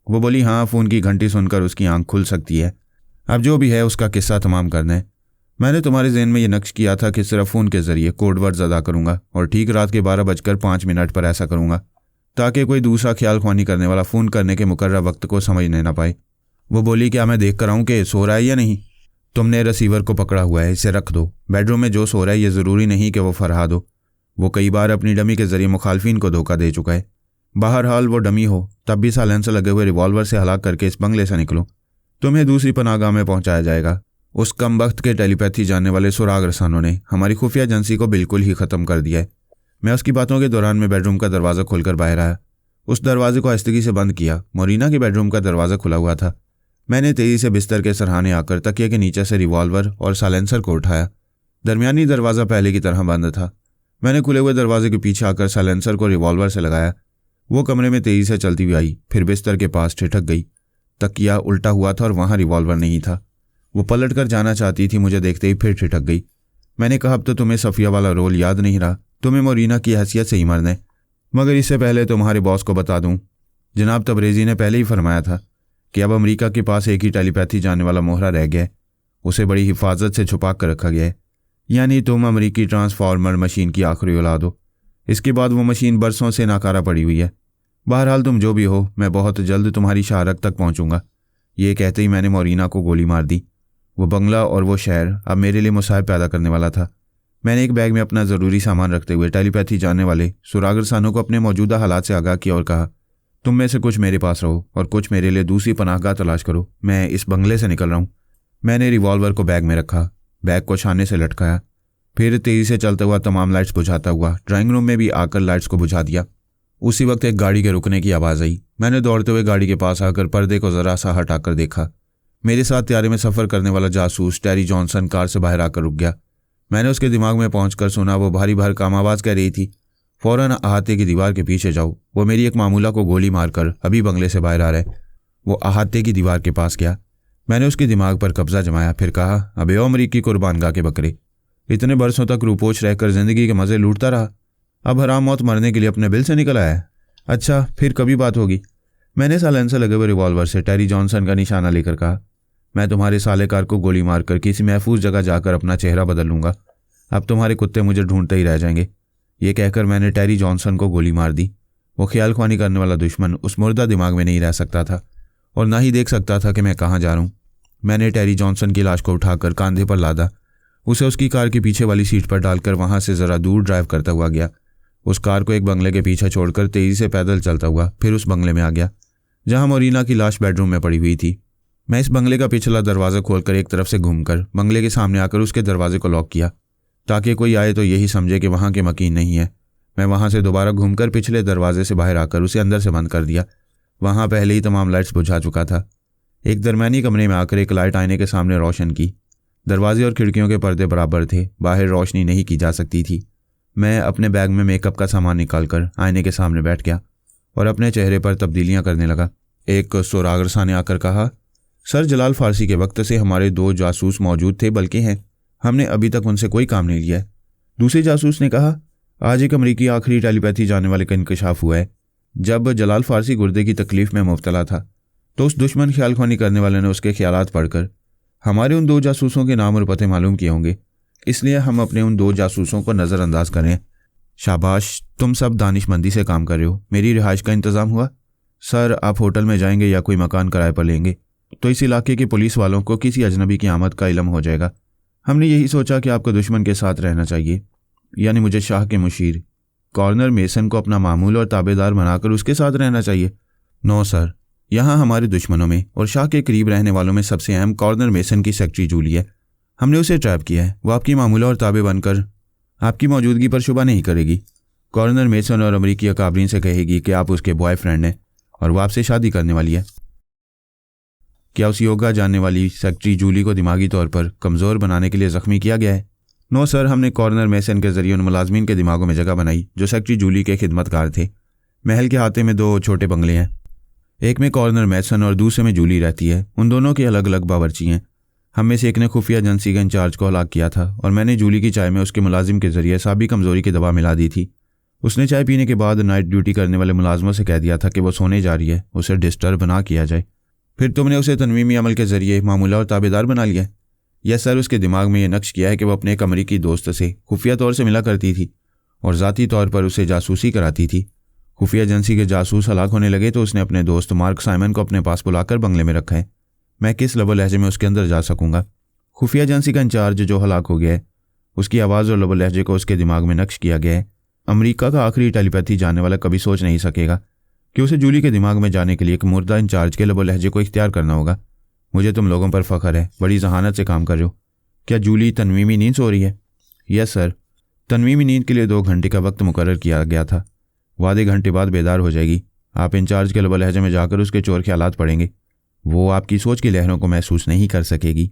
वो बोली, हाँ, फ़ोन की घंटी सुनकर उसकी आंख खुल सकती है। अब जो भी है उसका किस्सा तमाम करना है। मैंने तुम्हारे जहन में ये नक्श किया था कि सिर्फ फ़ोन के ज़रिए कोड वर्ड्स अदा करूँगा और ठीक रात के 12:05 पर ऐसा करूँगा ताकि कोई दूसरा ख्याल ख्वानी करने वाला फ़ोन करने के मुकर्रर वक्त को समझने ना पाए। वो बोली, क्या मैं देख कर आऊँ कि सो रहा है या नहीं? तुमने रिसीवर को पकड़ा हुआ है, इसे रख दो। बेडरूम में जो सो रहा है ये ज़रूरी नहीं कि वो फरहाद हो। वो कई बार अपनी डमी के ज़रिए मुखालफिन को धोखा दे चुका है। बहरहाल वो डमी हो तब भी साइलेंसर लगे हुए रिवॉल्वर से हलाक करके इस बंगले से निकलो। तुम्हें दूसरी पनाहगाह में पहुंचाया जाएगा। उस कम वक्त के टेलीपैथी जानने वाले सुराग रसानों ने हमारी खुफिया एजेंसी को बिल्कुल ही ख़त्म कर दिया है। मैं उसकी बातों के दौरान में बेडरूम का दरवाज़ा खोलकर बाहर आया। उस दरवाजे को आहिस्तगी से बंद किया। मोरिना के बेडरूम का दरवाज़ा खुला हुआ था। मैंने तेज़ी से बिस्तर के सरहाने आकर तकिए के नीचे से रिवॉल्वर और साइलेंसर को उठाया। दरमियानी दरवाज़ा पहले की तरह बंद था। मैंने खुले हुए दरवाजे के पीछे आकर साइलेंसर को रिवॉल्वर से लगाया। वो कमरे में तेज़ी से चलती हुई आई, फिर बिस्तर के पास ठिठक गई। तकिया उल्टा हुआ था और वहाँ रिवॉल्वर नहीं था। वो पलट कर जाना चाहती थी, मुझे देखते ही फिर ठिठक गई। मैंने कहा, अब तो तुम्हें सफ़िया वाला रोल याद नहीं रहा, तुम्हें मोरिना की हैसियत से ही मरना है। मगर इससे पहले तुम्हारे बॉस को बता दूं, जनाब तबरेज़ी ने पहले ही फरमाया था कि अब अमेरिका के पास एक ही टेलीपैथी जानने वाला मोहरा रह गया है। उसे बड़ी हिफाजत से छुपा कर रखा गया है। यानी तुम अमेरिकी ट्रांसफार्मर मशीन की आखिरी औलाद हो। इसके बाद वो मशीन बरसों से नाकारा पड़ी हुई है। बहरहाल तुम जो भी हो, मैं बहुत जल्द तुम्हारी शाहरग तक पहुंचूंगा। ये कहते ही मैंने मोरिना को गोली मार दी। वो बंगला और वो शहर अब मेरे लिए मुसाहिब पैदा करने वाला था। मैंने एक बैग में अपना ज़रूरी सामान रखते हुए टेलीपैथी जानने वाले सुराग रसानों को अपने मौजूदा हालात से आगाह किया और कहा, तुम में से कुछ मेरे पास रहो और कुछ मेरे लिए दूसरी पनाहगाह तलाश करो। मैं इस बंगले से निकल रहा हूँ। मैंने रिवॉल्वर को बैग में रखा, बैग को छाने से लटकाया, फिर तेज़ी से चलता हुआ तमाम लाइट्स बुझाता हुआ ड्राइंग रूम में भी आकर लाइट्स को बुझा दिया। उसी वक्त एक गाड़ी के रुकने की आवाज़ आई। मैंने दौड़ते हुए गाड़ी के पास आकर पर्दे को ज़रा सा हटाकर देखा। मेरे साथ त्यारे में सफ़र करने वाला जासूस टेरी जॉनसन कार से बाहर आकर रुक गया। मैंने उसके दिमाग में पहुंचकर सुना वो भारी भरकम आवाज़ कह रही थी, फ़ौरन अहाते की दीवार के पीछे जाओ। वो मेरी एक मामूला को गोली मारकर अभी बंगले से बाहर आ रहा है। वो अहाते की दीवार के पास गया। मैंने उसके दिमाग पर कब्जा जमाया, फिर कहा, अबे ओ अमरीकी कुर्बानगाह के बकरे, इतने बरसों तक रूपोश रहकर जिंदगी के मज़े लूटता रहा, अब हराम मौत मरने के लिए अपने बिल से निकल आया है। अच्छा, फिर कभी बात होगी। मैंने साइलेंसर लगे हुए रिवॉल्वर से टेरी जॉनसन का निशाना लेकर कहा, मैं तुम्हारे सालेकार को गोली मारकर किसी महफूज जगह जाकर अपना चेहरा बदल लूंगा। अब तुम्हारे कुत्ते मुझे ढूंढते ही रह जाएंगे। ये कहकर मैंने टेरी जॉनसन को गोली मार दी। वो ख्याल ख्वानी करने वाला दुश्मन उस मुर्दा दिमाग में नहीं रह सकता था और ना ही देख सकता था कि मैं कहाँ जा रहा हूँ। मैंने टेरी जॉनसन की लाश को उठाकर कंधे पर लादा, उसे उसकी कार की पीछे वाली सीट पर डालकर वहाँ से ज़रा दूर ड्राइव करता हुआ गया। उस कार को एक बंगले के पीछे छोड़कर तेज़ी से पैदल चलता हुआ फिर उस बंगले में आ गया जहाँ मोरीना की लाश बेडरूम में पड़ी हुई थी। मैं इस बंगले का पिछला दरवाज़ा खोलकर एक तरफ से घूमकर बंगले के सामने आकर उसके दरवाजे को लॉक किया ताकि कोई आए तो यही समझे कि वहाँ के मकीन नहीं है। मैं वहाँ से दोबारा घूमकर पिछले दरवाजे से बाहर आकर उसे अंदर से बंद कर दिया। वहाँ पहले ही तमाम लाइट्स बुझा चुका था। एक दरमियानी कमरे में आकर एक लाइट आईने के सामने रोशन की। दरवाजे और खिड़कियों के पर्दे बराबर थे, बाहर रोशनी नहीं की जा सकती थी। मैं अपने बैग में मेकअप का सामान निकालकर आईने के सामने बैठ गया और अपने चेहरे पर तब्दीलियां करने लगा। एक सोरागरसा ने आकर कहा, सर जलाल फारसी के वक्त से हमारे 2 जासूस मौजूद थे, बल्कि हैं, हमने अभी तक उनसे कोई काम नहीं लिया है। दूसरे जासूस ने कहा, आज एक अमरीकी आखिरी टेलीपैथी जानने वाले का इंकशाफ हुआ है। जब जलाल फारसी गुर्दे की तकलीफ में मुब्तला था तो उस दुश्मन ख्याल ख्वानी करने वाले ने उसके ख्यालात पढ़कर हमारे उन 2 जासूसों के नाम और पते मालूम किए होंगे, इसलिए हम अपने उन 2 जासूसों को नज़रअंदाज करें। शाबाश, तुम सब दानिशमंदी से काम कर रहे हो। मेरी रिहाइश का इंतज़ाम हुआ? सर, आप होटल में जाएंगे या कोई मकान किराए पर लेंगे तो इस इलाके के पुलिस वालों को किसी अजनबी की आमद का इल्म हो जाएगा। हमने यही सोचा कि आपको दुश्मन के साथ रहना चाहिए, यानी मुझे शाह के मुशीर कॉर्नर मेसन को अपना मामूल और ताबेदार बनाकर उसके साथ रहना चाहिए। नो सर, यहाँ हमारे दुश्मनों में और शाह के करीब रहने वालों में सबसे अहम कॉर्नर मेसन की सेक्रेटरी जूली है। हमने उसे ट्रैप किया है। वो आपकी मामूला और ताबे बनकर आपकी मौजूदगी पर शुबा नहीं करेगी। कॉर्नर मेसन और अमरीकी अकाबरीन से कहेगी कि आप उसके बॉयफ्रेंड हैं और वो आपसे शादी करने वाली है। क्या उस योगा जानने वाली सेक्रेटरी जूली को दिमागी तौर पर कमज़ोर बनाने के लिए ज़ख्मी किया गया है? नो सर, हमने कॉर्नर मेसन के ज़रिए उन मुलाजमीन के दिमागों में जगह बनाई जो सेक्रेटरी जूली के खिदमतकार थे। महल के हाथे में 2 छोटे बंगले हैं, एक में कॉर्नर मेसन और दूसरे में जूली रहती है। उन दोनों के अलग अलग बावर्ची हैं। हम में से एक ने खुफिया एजेंसी के इंचार्ज को हलाक किया था और मैंने जूली की चाय में उसके मुलाजिम के ज़रिए साबी कमज़ोरी की दवा मिला दी थी। उसने चाय पीने के बाद नाइट ड्यूटी करने वाले मुलाजमों से कह दिया था कि वो सोने जा रही है, उसे डिस्टर्ब ना किया जाए। फिर तुमने उसे तनवीमी अमल के ज़रिए मामूला और ताबेदार बना लिया। यह सर, उसके दिमाग में यह नक्श किया है कि वो अपने एक अमरीकी दोस्त से खुफिया तौर से मिला करती थी और ज़ाती तौर पर उसे जासूसी कराती थी। खुफिया एजेंसी के जासूस हलाक होने लगे तो उसने अपने दोस्त मार्क साइमन को अपने पास बुलाकर बंगले में रखा है। मैं किस लबो लहजे में उसके अंदर जा सकूंगा? खुफिया एजेंसी का इंचार्ज जो हलाक हो गया है, उसकी आवाज़ और लबो लहजे को उसके दिमाग में नक्श किया गया है। अमरीका का आखिरी टेलीपैथी जानने वाला कभी सोच नहीं सकेगा कि उसे जूली के दिमाग में जाने के लिए एक मुर्दा इंचार्ज के लबो लहजे को इख्तियार करना होगा। मुझे तुम लोगों पर फ़ख्र है, बड़ी जहानत से काम कर रहे हो। क्या जूली तनवीमी नींद सो रही है? यस सर, तनवीमी नींद के लिए 2 घंटे का वक्त मुकर्रर किया गया था। वो आधे घंटे बाद बेदार हो जाएगी। आप इंचार्ज के लबो लहजे में जाकर उसके चोर ख्यालात पढ़ेंगे। वो आपकी सोच की लहरों को महसूस नहीं कर सकेगी।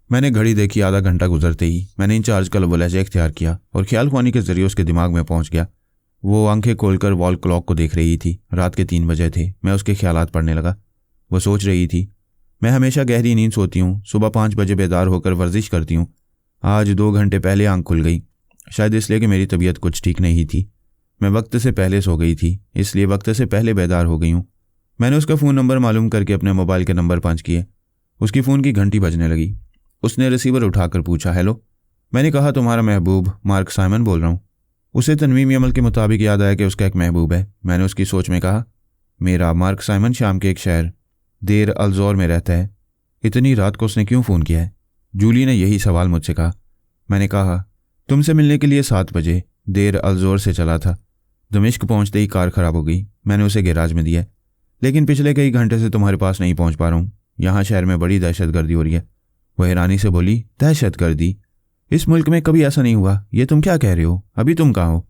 मैंने घड़ी देखी, आधा घंटा गुजरते ही मैंने इंचार्ज का लबो लहजा इख्तियार किया और ख्याल ख्वानी के जरिए उसके दिमाग में पहुंच गया। वो आंखें खोलकर वॉल क्लॉक को देख रही थी। रात के 3 बजे थे। मैं उसके ख्यालात पढ़ने लगा। वो सोच रही थी, मैं हमेशा गहरी नींद सोती हूँ, सुबह 5 बजे बेदार होकर वर्जिश करती हूँ। आज 2 घंटे पहले आंख खुल गई, शायद इसलिए कि मेरी तबीयत कुछ ठीक नहीं थी। मैं वक्त से पहले सो गई थी, इसलिए वक्त से पहले बेदार हो गई हूँ। मैंने उसका फ़ोन नंबर मालूम करके अपने मोबाइल के नंबर पंच किए। उसकी फ़ोन की घंटी बजने लगी। उसने रिसीवर उठाकर पूछा, हेलो। मैंने कहा, तुम्हारा महबूब मार्क साइमन बोल रहा हूँ। उसे तनवीमी अमल के मुताबिक याद आया कि उसका एक महबूब है। मैंने उसकी सोच में कहा, मेरा मार्क साइमन शाम के एक शहर देर अलजोर में रहता है। इतनी रात को उसने क्यों फ़ोन किया है? जूली ने यही सवाल मुझसे कहा। मैंने कहा, तुमसे मिलने के लिए 7 बजे देर अलजोर से चला था। दमिश्क पहुंचते ही कार ख़राब हो गई। मैंने उसे गैराज में दिया, लेकिन पिछले कई घंटे से तुम्हारे पास नहीं पहुंच पा रहा हूँ। यहाँ शहर में बड़ी दहशतगर्दी हो रही है। वह हैरानी से बोली, दहशतगर्दी? इस मुल्क में कभी ऐसा नहीं हुआ। ये तुम क्या कह रहे हो? अभी तुम कहाँ हो?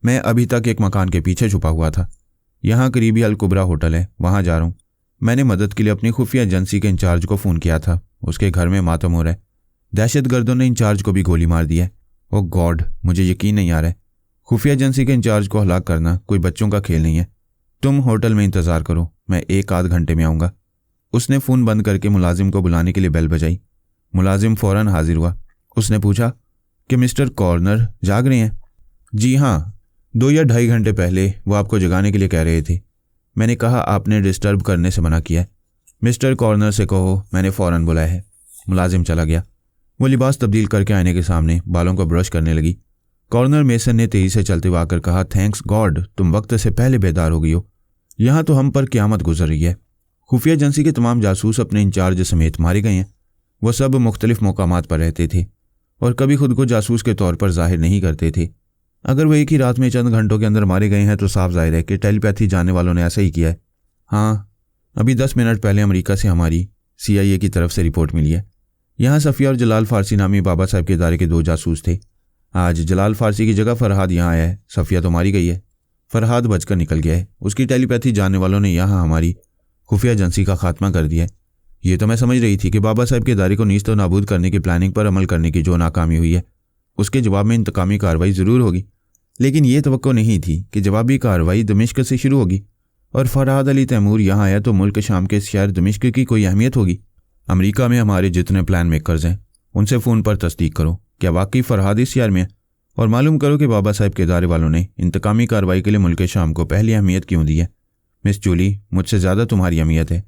मैं अभी तक एक मकान के पीछे छुपा हुआ था। यहाँ करीबी अल कुबरा होटल है, वहाँ जा रहा हूँ। मैंने मदद के लिए अपनी खुफिया एजेंसी के इंचार्ज को फ़ोन किया था। उसके घर में मातम हो रहा है। दहशतगर्दों ने इंचार्ज को भी गोली मार दी है। ओह गॉड, मुझे यकीन नहीं आ रहा है। खुफिया एजेंसी के इंचार्ज को हलाक करना कोई बच्चों का खेल नहीं है। तुम होटल में इंतज़ार करो, मैं 1 आध घंटे में आऊँगा। उसने फ़ोन बंद करके मुलाजिम को बुलाने के लिए बेल बजाई। मुलाजिम फ़ौरन हाजिर हुआ। उसने पूछा, कि मिस्टर कॉर्नर जाग रहे हैं? जी हाँ, 2 या 2.5 घंटे पहले वो आपको जगाने के लिए कह रहे थे। मैंने कहा आपने डिस्टर्ब करने से मना किया है। मिस्टर कॉर्नर से कहो मैंने फ़ौरन बुलाया है। मुलाजिम चला गया। वो लिबास तब्दील करके आईने के सामने बालों को ब्रश करने लगी। कॉर्नर मेसन ने तेजी से चलते हुए आकर कहा, थैंक्स गॉड तुम वक्त से पहले बेदार हो गई हो। यहाँ तो हम पर क़यामत गुजर रही है। खुफिया एजेंसी के तमाम जासूस अपने इंचार्ज समेत मारे गए हैं। वो सब मुख्तलिफ मकामात पर रहते थे और कभी खुद को जासूस के तौर पर जाहिर नहीं करते थे। अगर वो एक ही रात में चंद घंटों के अंदर मारे गए हैं तो साफ जाहिर है कि टेलीपैथी जानने वालों ने ऐसा ही किया है। हाँ, अभी 10 मिनट पहले अमेरिका से हमारी CIA की तरफ से रिपोर्ट मिली है। यहाँ सफ़िया और जलाल फ़ारसी नामी बाबा साहब के इदारे के 2 जासूस थे। आज जलाल फ़ारसी की जगह फ़रहाद यहाँ आया है। सफ़िया तो मारी गई है। फ़रहाद बचकर निकल गया है। उसकी टेलीपैथी जानने वालों ने यहाँ हमारी खुफिया एजेंसी का खात्मा कर दिया है। ये तो मैं समझ रही थी कि बाबा साहब के इदारे को नीस्त और नाबूद करने की प्लानिंग पर अमल करने की जो नाकामी हुई है उसके जवाब में इंतकामी कार्रवाई ज़रूर होगी, लेकिन ये तवक्को नहीं थी कि जवाबी कार्रवाई दमिश्क से शुरू होगी और फ़रहाद अली तैमूर यहाँ आया तो मुल्क शाम के शहर दमिश्क की कोई अहमियत होगी। अमेरिका में हमारे जितने प्लान मेकर्स हैं उनसे फ़ोन पर तस्दीक करो क्या वाकई फ़रहाद इस शहर में है, और मालूम करो कि बाबा साहब के इदारे वालों ने इंतकामी कार्रवाई के लिए मुल्क शाम को पहली अहमियत क्यों दी है। मिस जूली, मुझसे ज़्यादा तुम्हारी अहमियत है।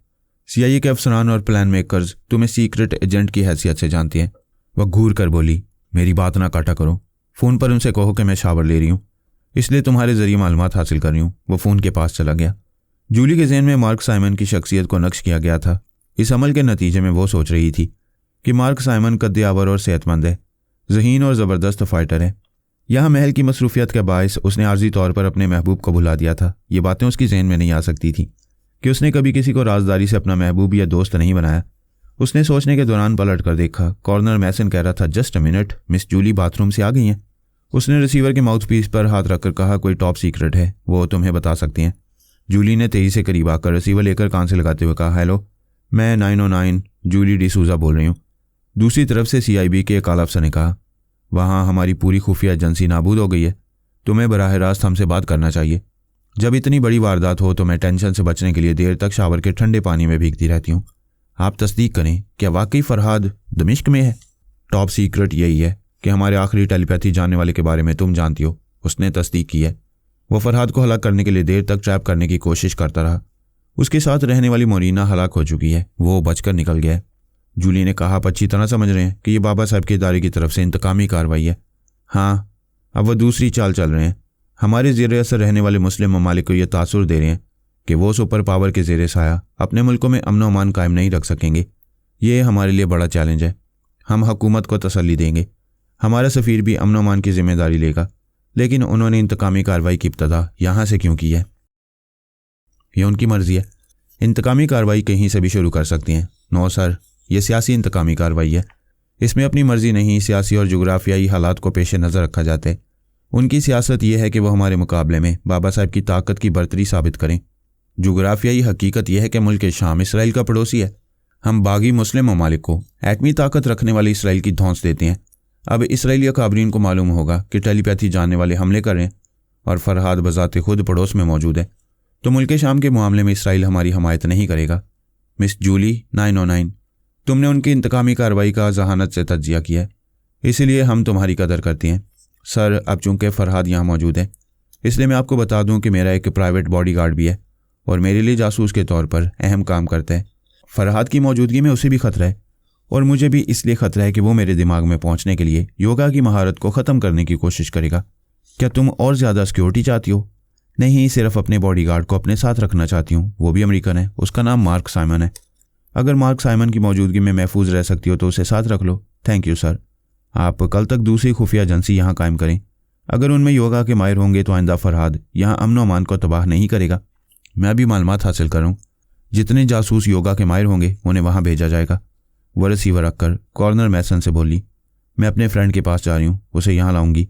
CIA के अफसरान और प्लान मेकर्स तुम्हें सीक्रेट एजेंट की हैसियत से जानते हैं। वह घूर कर बोली, मेरी बात ना काटा करो। फ़ोन पर उनसे कहो कि मैं शावर ले रही हूँ, इसलिए तुम्हारे ज़रिए मालूमात हासिल कर रही हूँ। वो फ़ोन के पास चला गया। जूली के ज़हन में मार्क साइमन की शख्सियत को नक्श किया गया था। इस अमल के नतीजे में वो सोच रही थी कि मार्क साइमन कद्दे-आवर और सेहतमंद है, ज़हीन और ज़बरदस्त फ़ाइटर है। यहाँ महल की मसरूफियत के बायस उसने आर्जी तौर पर अपने महबूब को भुला दिया था। ये बातें उसकी जहन में नहीं आ सकती थी कि उसने कभी किसी को राजदारी से अपना महबूब या दोस्त नहीं बनाया। उसने सोचने के दौरान पलट कर देखा। कॉर्नर मैसन कह रहा था, just a minute, miss Julie bathroom से आ गई हैं। उसने रिसीवर के माउथ पीस पर हाथ रखकर कहा, कोई टॉप सीक्रेट है, वो तुम्हें बता सकती हैं। जूली ने तेजी से करीब आकर रिसीवर लेकर कान से लगाते हुए कहा, हेलो, मैं 909 जूली डिसूजा बोल रही हूँ। दूसरी तरफ से CIB के एक आला अफसर ने कहा, वहाँ हमारी पूरी खुफिया एजेंसी नाबूद हो गई है। तुम्हें बराह रास्त हमसे बात करना चाहिए। जब इतनी बड़ी वारदात हो तो मैं टेंशन से बचने के लिए देर तक शावर के ठंडे पानी में भीगती रहती हूँ। आप तस्दीक करें, क्या वाकई फ़रहाद दमिश्क में है? टॉप सीक्रेट यही है कि हमारे आखिरी टेलीपैथी जानने वाले के बारे में तुम जानती हो। उसने तस्दीक की है। वो फ़रहाद को हलाक करने के लिए देर तक ट्रैप करने की कोशिश करता रहा। उसके साथ रहने वाली मोरीना हलाक हो चुकी है, वो बचकर निकल गया है। जूली ने कहा, आप अच्छी तरह समझ रहे हैं कि ये बाबा साहब के इदारे की तरफ से इंतकामी कार्रवाई है। हाँ, अब वह दूसरी चाल चल रहे हैं। हमारे ज़ेरे असर रहने वाले मुस्लिम ममालिक को यह तासुर दे रहे हैं कि वो सुपर पावर के ज़ेरे साया अपने मुल्कों में अमन अमान कायम नहीं रख सकेंगे। ये हमारे लिए बड़ा चैलेंज है। हम हुकूमत को तसल्ली देंगे, हमारा सफ़ीर भी अमन अमान की जिम्मेदारी लेगा, लेकिन उन्होंने इंतकामी कार्रवाई की इब्तदा यहाँ से क्यों की है? ये उनकी मर्ज़ी है। इंतकामी कार्रवाई कहीं से भी शुरू कर सकती हैं। नो सर, यह सियासी इंतकामी कार्रवाई है। इसमें अपनी मर्ज़ी नहीं, सियासी और जुग्राफियाई हालात को पेश नज़र रखा जाता है। उनकी सियासत यह है कि वह हमारे मुकाबले में बाबा साहब की ताकत की बरतरी साबित करें। जुग्राफियाई हकीकत यह है कि मुल्क शाम इसराइल का पड़ोसी है। हम बागी मुस्लिम ममालिक को एटमी ताकत रखने वाले इसराइल की धौंस देते हैं। अब इसराइली अकाबरीन को मालूम होगा कि टेलीपैथी जानने वाले हमले कर रहे हैं और फ़रहाद बज़ाते खुद पड़ोस में मौजूद है, तो मुल्क शाम के मामले में इसराइल हमारी हमायत नहीं करेगा। मिस जूली 909, तुमने उनकी इंतकामी कार्रवाई का जहानत से तज्जिया किया है, इसीलिए हम तुम्हारी कदर करते हैं। सर, अब चूँकि फ़रहाद यहाँ मौजूद है, इसलिए मैं आपको बता दूँ कि मेरा एक प्राइवेट बॉडीगार्ड भी है और मेरे लिए जासूस के तौर पर अहम काम करता है। फ़रहाद की मौजूदगी में उसे भी ख़तरा है और मुझे भी इसलिए ख़तरा है कि वो मेरे दिमाग में पहुँचने के लिए योगा की महारत को ख़त्म करने की कोशिश करेगा। क्या तुम और ज़्यादा सिक्योरिटी चाहती हो? नहीं, सिर्फ अपने बॉडीगार्ड को अपने साथ रखना चाहती हूँ। वो भी अमेरिकन है, उसका नाम मार्क साइमन है। अगर मार्क साइमन की मौजूदगी में महफूज रह सकती हो तो उसे साथ रख लो। Thank you sir. आप कल तक दूसरी खुफिया एजेंसी यहाँ कायम करें। अगर उनमें योगा के माहिर होंगे तो आइंदा फ़रहाद यहाँ अमन अमान को तबाह नहीं करेगा। मैं भी मालूमात हासिल कर रहा हूँ। जितने जासूस योगा के माहिर होंगे उन्हें वहाँ भेजा जाएगा। वह रिसीवर रखकर कॉर्नर मैसन से बोली, मैं अपने फ्रेंड के पास जा रही हूँ, उसे यहाँ लाऊंगी।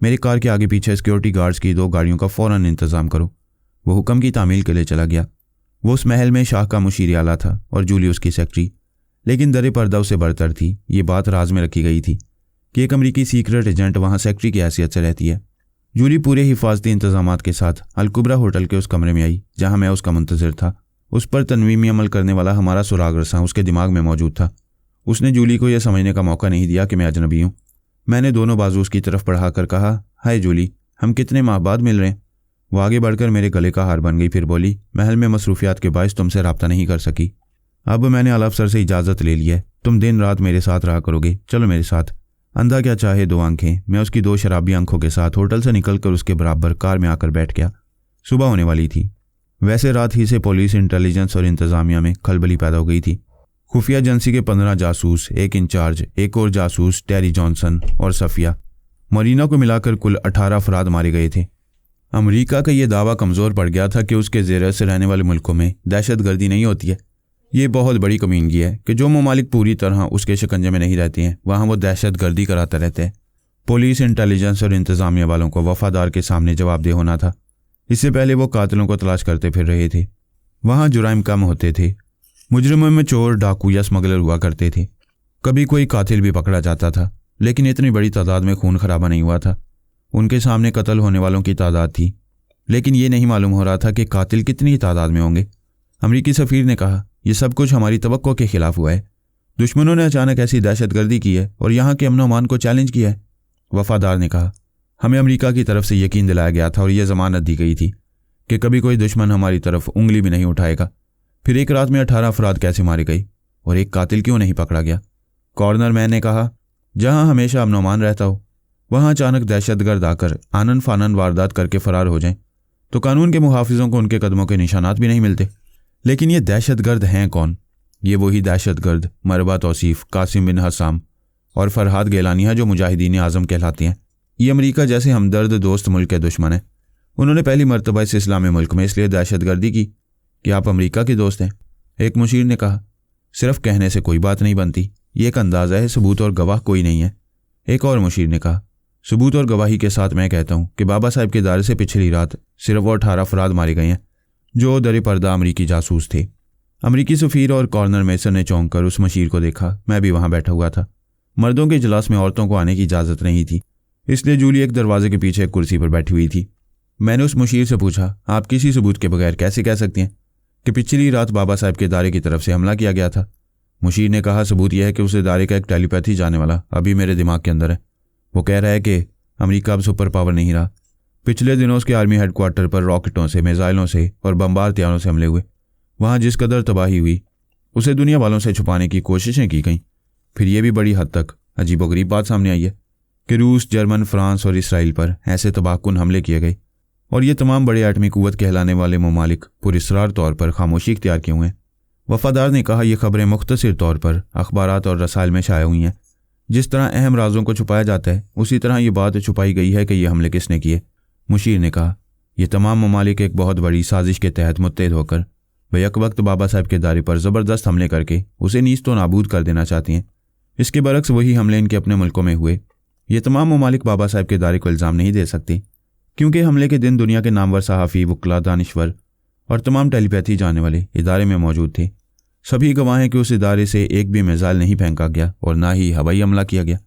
मेरी कार के आगे पीछे सिक्योरिटी गार्ड्स की 2 गाड़ियों का फ़ौरन इंतज़ाम करो। वो हुक्म की तामील के लिए चला गया। वो उस महल में शाह का मुशीर आला था और जूली उसकी सेक्रेटरी, लेकिन दरे पर्दा उसे बरतर थी। ये बात राज में रखी गई थी कि एक अमरीकी सीक्रेट एजेंट वहाँ सेक्रेटरी की हैसियत से रहती है। जूली पूरे हिफाजती इंतजामात के साथ अलकुबरा होटल के उस कमरे में आई जहाँ मैं उसका मुंतज़िर था। उस पर तनवीमी अमल करने वाला हमारा सुराग रसा उसके दिमाग में मौजूद था। उसने जूली को यह समझने का मौका नहीं दिया कि मैं अजनबी हूँ। मैंने दोनों बाजू उसकी तरफ बढ़ाकर कहा, हाय जूली, हम कितने माह बाद मिल रहे हैं। वो आगे बढ़कर मेरे गले का हार बन गई, फिर बोली, महल में मसरूफियात के बायस तुमसे रब्ता नहीं कर सकी। अब मैंने आला अफसर से इजाज़त ले ली है, तुम दिन रात मेरे साथ रहा करोगे, चलो मेरे साथ। अंधा क्या चाहे दो आंखें। मैं उसकी दो शराबी आंखों के साथ होटल से निकलकर उसके बराबर कार में आकर बैठ गया। सुबह होने वाली थी। वैसे रात ही से पुलिस, इंटेलिजेंस और इंतज़ामिया में खलबली पैदा हो गई थी। खुफिया एजेंसी के 15 जासूस, एक इंचार्ज, एक और जासूस टेरी जॉनसन और सफिया मरीना को मिलाकर कुल 18 अफराद मारे गए थे। अमेरिका का ये दावा कमज़ोर पड़ गया था कि उसके ज़ेर से रहने वाले मुल्कों में दहशतगर्दी नहीं होती है। ये बहुत बड़ी कमीनगी है कि जो ममालिक पूरी तरह उसके शिकंजे में नहीं रहते हैं, वहाँ वो दहशतगर्दी कराते रहते हैं। पुलिस, इंटेलिजेंस और इंतज़ामिया वालों को वफादार के सामने जवाबदेह होना था। इससे पहले वो कातिलों को तलाश करते फिर रहे थे। वहाँ जुराइम कम होते थे। मुजरिमों में चोर, डाकू या स्मगलर हुआ करते थे। कभी कोई कातिल भी पकड़ा जाता था, लेकिन इतनी बड़ी तादाद में खून खराबा नहीं हुआ था। उनके सामने कत्ल होने वालों की तादाद थी, लेकिन ये नहीं मालूम हो रहा था कि कातिल कितनी तादाद में होंगे। अमरीकी सफ़ीर ने कहा, यह सब कुछ हमारी तवक्को के खिलाफ हुआ है। दुश्मनों ने अचानक ऐसी दहशतगर्दी की है और यहाँ के अमन अमान को चैलेंज किया है। वफादार ने कहा, हमें अमेरिका की तरफ से यकीन दिलाया गया था और यह ज़मानत दी गई थी कि कभी कोई दुश्मन हमारी तरफ उंगली भी नहीं उठाएगा। फिर एक रात में 18 अफराद कैसे मारे गए और एक कातिल क्यों नहीं पकड़ा गया? कॉर्नर मैन ने कहा, जहाँ हमेशा अमन अमान रहता हो, वहाँ अचानक दहशतगर्द आकर आनन फानन वारदात करके फरार हो जाएं तो कानून के मुहाफिजों को उनके कदमों के निशानात भी नहीं मिलते। लेकिन ये दहशतगर्द हैं कौन? ये वही दहशतगर्द मरबा तौसीफ, कासिम बिन हसाम और फरहाद गेलानी है जो मुजाहिदीन आज़म कहलाते हैं। ये अमेरिका जैसे हमदर्द दोस्त मुल्क के दुश्मन हैं। उन्होंने पहली मरतबा इस इस्लामी मुल्क में इसलिए दहशतगर्दी की कि आप अमेरिका के दोस्त हैं। एक मुशीर ने कहा, सिर्फ कहने से कोई बात नहीं बनती, ये एक अंदाज़ा है, सबूत और गवाह कोई नहीं है। एक और मुशीर ने कहा, सबूत और गवाही के साथ मैं कहता हूँ कि बाबा साहब के दायरे से पिछली रात सिर्फ वो 18 अफराद मारे गए हैं जो दर पर्दा अमरीकी जासूस थे। अमरीकी सफ़ीर और कॉर्नर मेसन ने चौंक कर उस मुशीर को देखा। मैं भी वहाँ बैठा हुआ था। मर्दों के इजलास में औरतों को आने की इजाज़त नहीं थी, इसलिए जूली एक दरवाजे के पीछे एक कुर्सी पर बैठी हुई थी। मैंने उस मुशीर से पूछा, आप किसी सबूत के बगैर कैसे कह सकती हैं कि पिछली रात बाबा साहब के इदारे की तरफ से हमला किया गया था? मुशीर ने कहा, सबूत यह है कि उस इदारे का एक टेलीपैथी जाने वाला अभी मेरे दिमाग के अंदर है। वो कह रहा है कि अमेरिका अब सुपर पावर नहीं रहा। पिछले दिनों उसके आर्मी हेडक्वार्टर पर रॉकेटों से, मिसाइलों से और बमबार हथियारों से हमले हुए। वहाँ जिस कदर तबाही हुई उसे दुनिया वालों से छुपाने की कोशिशें की गईं। फिर यह भी बड़ी हद तक अजीबोगरीब बात सामने आई है कि रूस, जर्मन, फ्रांस और इसराइल पर ऐसे तबाहकुन हमले किए गए और ये तमाम बड़े एटमी कुव्वत कहलाने वाले ममालिक पुरस्रार तौर पर खामोशी इख्तियार किए हुए हैं। वफादार ने कहा, यह खबरें मुख्तसर तौर पर अखबारात और रसायल में शाया हुई हैं। जिस तरह अहम राजों को छुपाया जाता है, उसी तरह ये बात छुपाई गई है कि यह हमले किसने किए। मुशीर ने कहा, यह तमाम ममालिक एक बहुत बड़ी साजिश के तहत मुत्तहद होकर बैक वक्त बाबा साहब के दायरे पर ज़बरदस्त हमले करके उसे नीस्त व नाबूद कर देना चाहती हैं। इसके बरक्स वही हमले इनके अपने मुल्कों में हुए। ये तमाम ममालिक बाबा साहब के दायरे को इल्ज़ाम नहीं दे सकते, क्योंकि हमले के दिन दुनिया के नामवर सहाफ़ी, वकला, दानिश्वर और तमाम टेलीपैथी जाने वाले इदारे में मौजूद थे। सभी गवाह हैं कि उस इदारे से एक भी मिसाइल नहीं फेंका गया और ना ही हवाई हमला किया गया।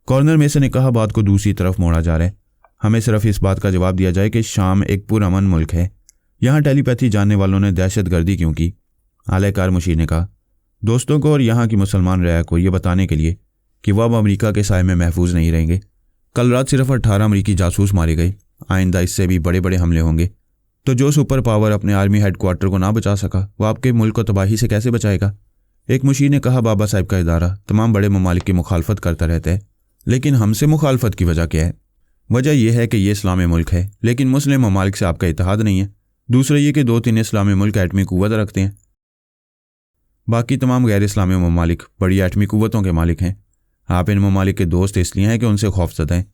कॉर्नर मेसन ने कहा, बात को दूसरी तरफ मोड़ा जा रहा है। हमें सिर्फ इस बात का जवाब दिया जाए कि शाम एक पुरअमन मुल्क है, यहाँ टेलीपैथी जानने वालों ने दहशतगर्दी क्यों की? आलाकार मुशीर ने कहा, दोस्तों को और यहाँ की मुसलमान रया को यह बताने के लिए कि वह अब अमरीका के साए में महफूज नहीं रहेंगे। कल रात सिर्फ 18 अमरीकी जासूस मारे गए, आइंदा इससे भी बड़े बड़े हमले होंगे। तो जो सुपर पावर अपने आर्मी हेडक्वार्टर को ना बचा सका, वो आपके मुल्क को तबाही से कैसे बचाएगा? एक मुशीर ने कहा, बाबा साहब का इदारा तमाम बड़े ममालिक की मुखालफत करता रहता है, लेकिन हमसे मुखालफत की वजह क्या है? वजह यह है कि ये इस्लामी मुल्क है, लेकिन मुस्लिम ममालिक से आपका इत्तेहाद नहीं है। दूसरा ये कि 2-3 इस्लामी मुल्क एटमी कुव्वत रखते हैं, बाकी तमाम गैर इस्लामी ममालिक बड़ी एटमी कुव्वतों के मालिक हैं। आप इन ममालिक के दोस्त इसलिए हैं कि उनसे खौफज़दा हैं।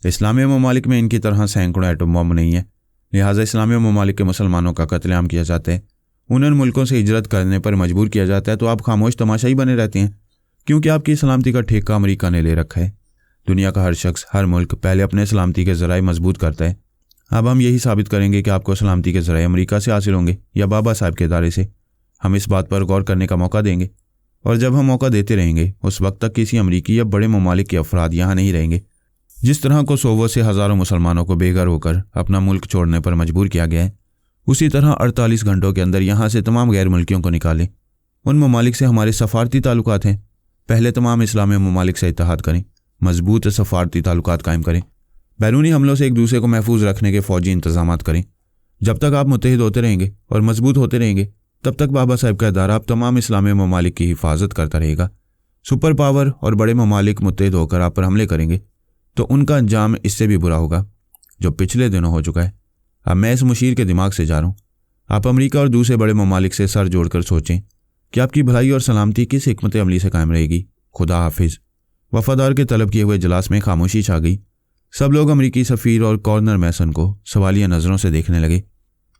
इस्लामी ममालिक में इनकी तरह सैकड़ों एटम बम नहीं है, लिहाजा इस्लामी ममालिक के मुसलमानों का कत्लेआम किया जाता है, उन्हें मुल्कों से हिजरत करने पर मजबूर किया जाता है, तो आप खामोश तमाशाई बने रहते हैं, क्योंकि आपकी सलामती का ठेका अमेरिका ने ले रखा है। दुनिया का हर शख्स, हर मुल्क पहले अपने सलामती के ज़राए मजबूत करता है। अब हम यही साबित करेंगे कि आपको सलामती के ज़राए अमेरिका से हासिल होंगे या बाबा साहब के इदारे से। हम इस बात पर गौर करने का मौका देंगे, और जब हम मौका देते रहेंगे उस वक्त तक किसी अमरीकी या बड़े ममालिक के अफराद यहाँ नहीं रहेंगे। जिस तरह कोसोवो से हज़ारों मुसलमानों को बेघर होकर अपना मुल्क छोड़ने पर मजबूर किया गया है, उसी तरह 48 घंटों के अंदर यहाँ से तमाम गैर मुल्कियों को निकालें। उन ममालिक से हमारे सफारती ताल्लुकात हैं, पहले तमाम इस्लामी ममालिक से इत्तेहाद करें, मजबूत सफारती ताल्लुकात कायम करें, बैरूनी हमलों से एक दूसरे को महफूज रखने के फ़ौजी इंतजाम करें। जब तक आप मुत्तहिद होते रहेंगे और मजबूत होते रहेंगे, तब तक बाबा साहब का इदारा आप तमाम इस्लामी ममालिक की हिफाजत करता रहेगा। सुपर पावर और बड़े ममालिक मुत्तहिद होकर आप पर हमले करेंगे तो उनका अंजाम इससे भी बुरा होगा जो पिछले दिनों हो चुका है। अब मैं इस मुशीर के दिमाग से जा रहा हूँ। आप अमेरिका और दूसरे बड़े ममालिक से सर जोड़कर सोचें कि आपकी भलाई और सलामती किस हिकमत अमली से कायम रहेगी। खुदा हाफिज। वफादार के तलब किए हुए इजलास में खामोशी छा गई। सब लोग अमरीकी सफ़ीर और कॉर्नर मैसन को सवालिया नज़रों से देखने लगे।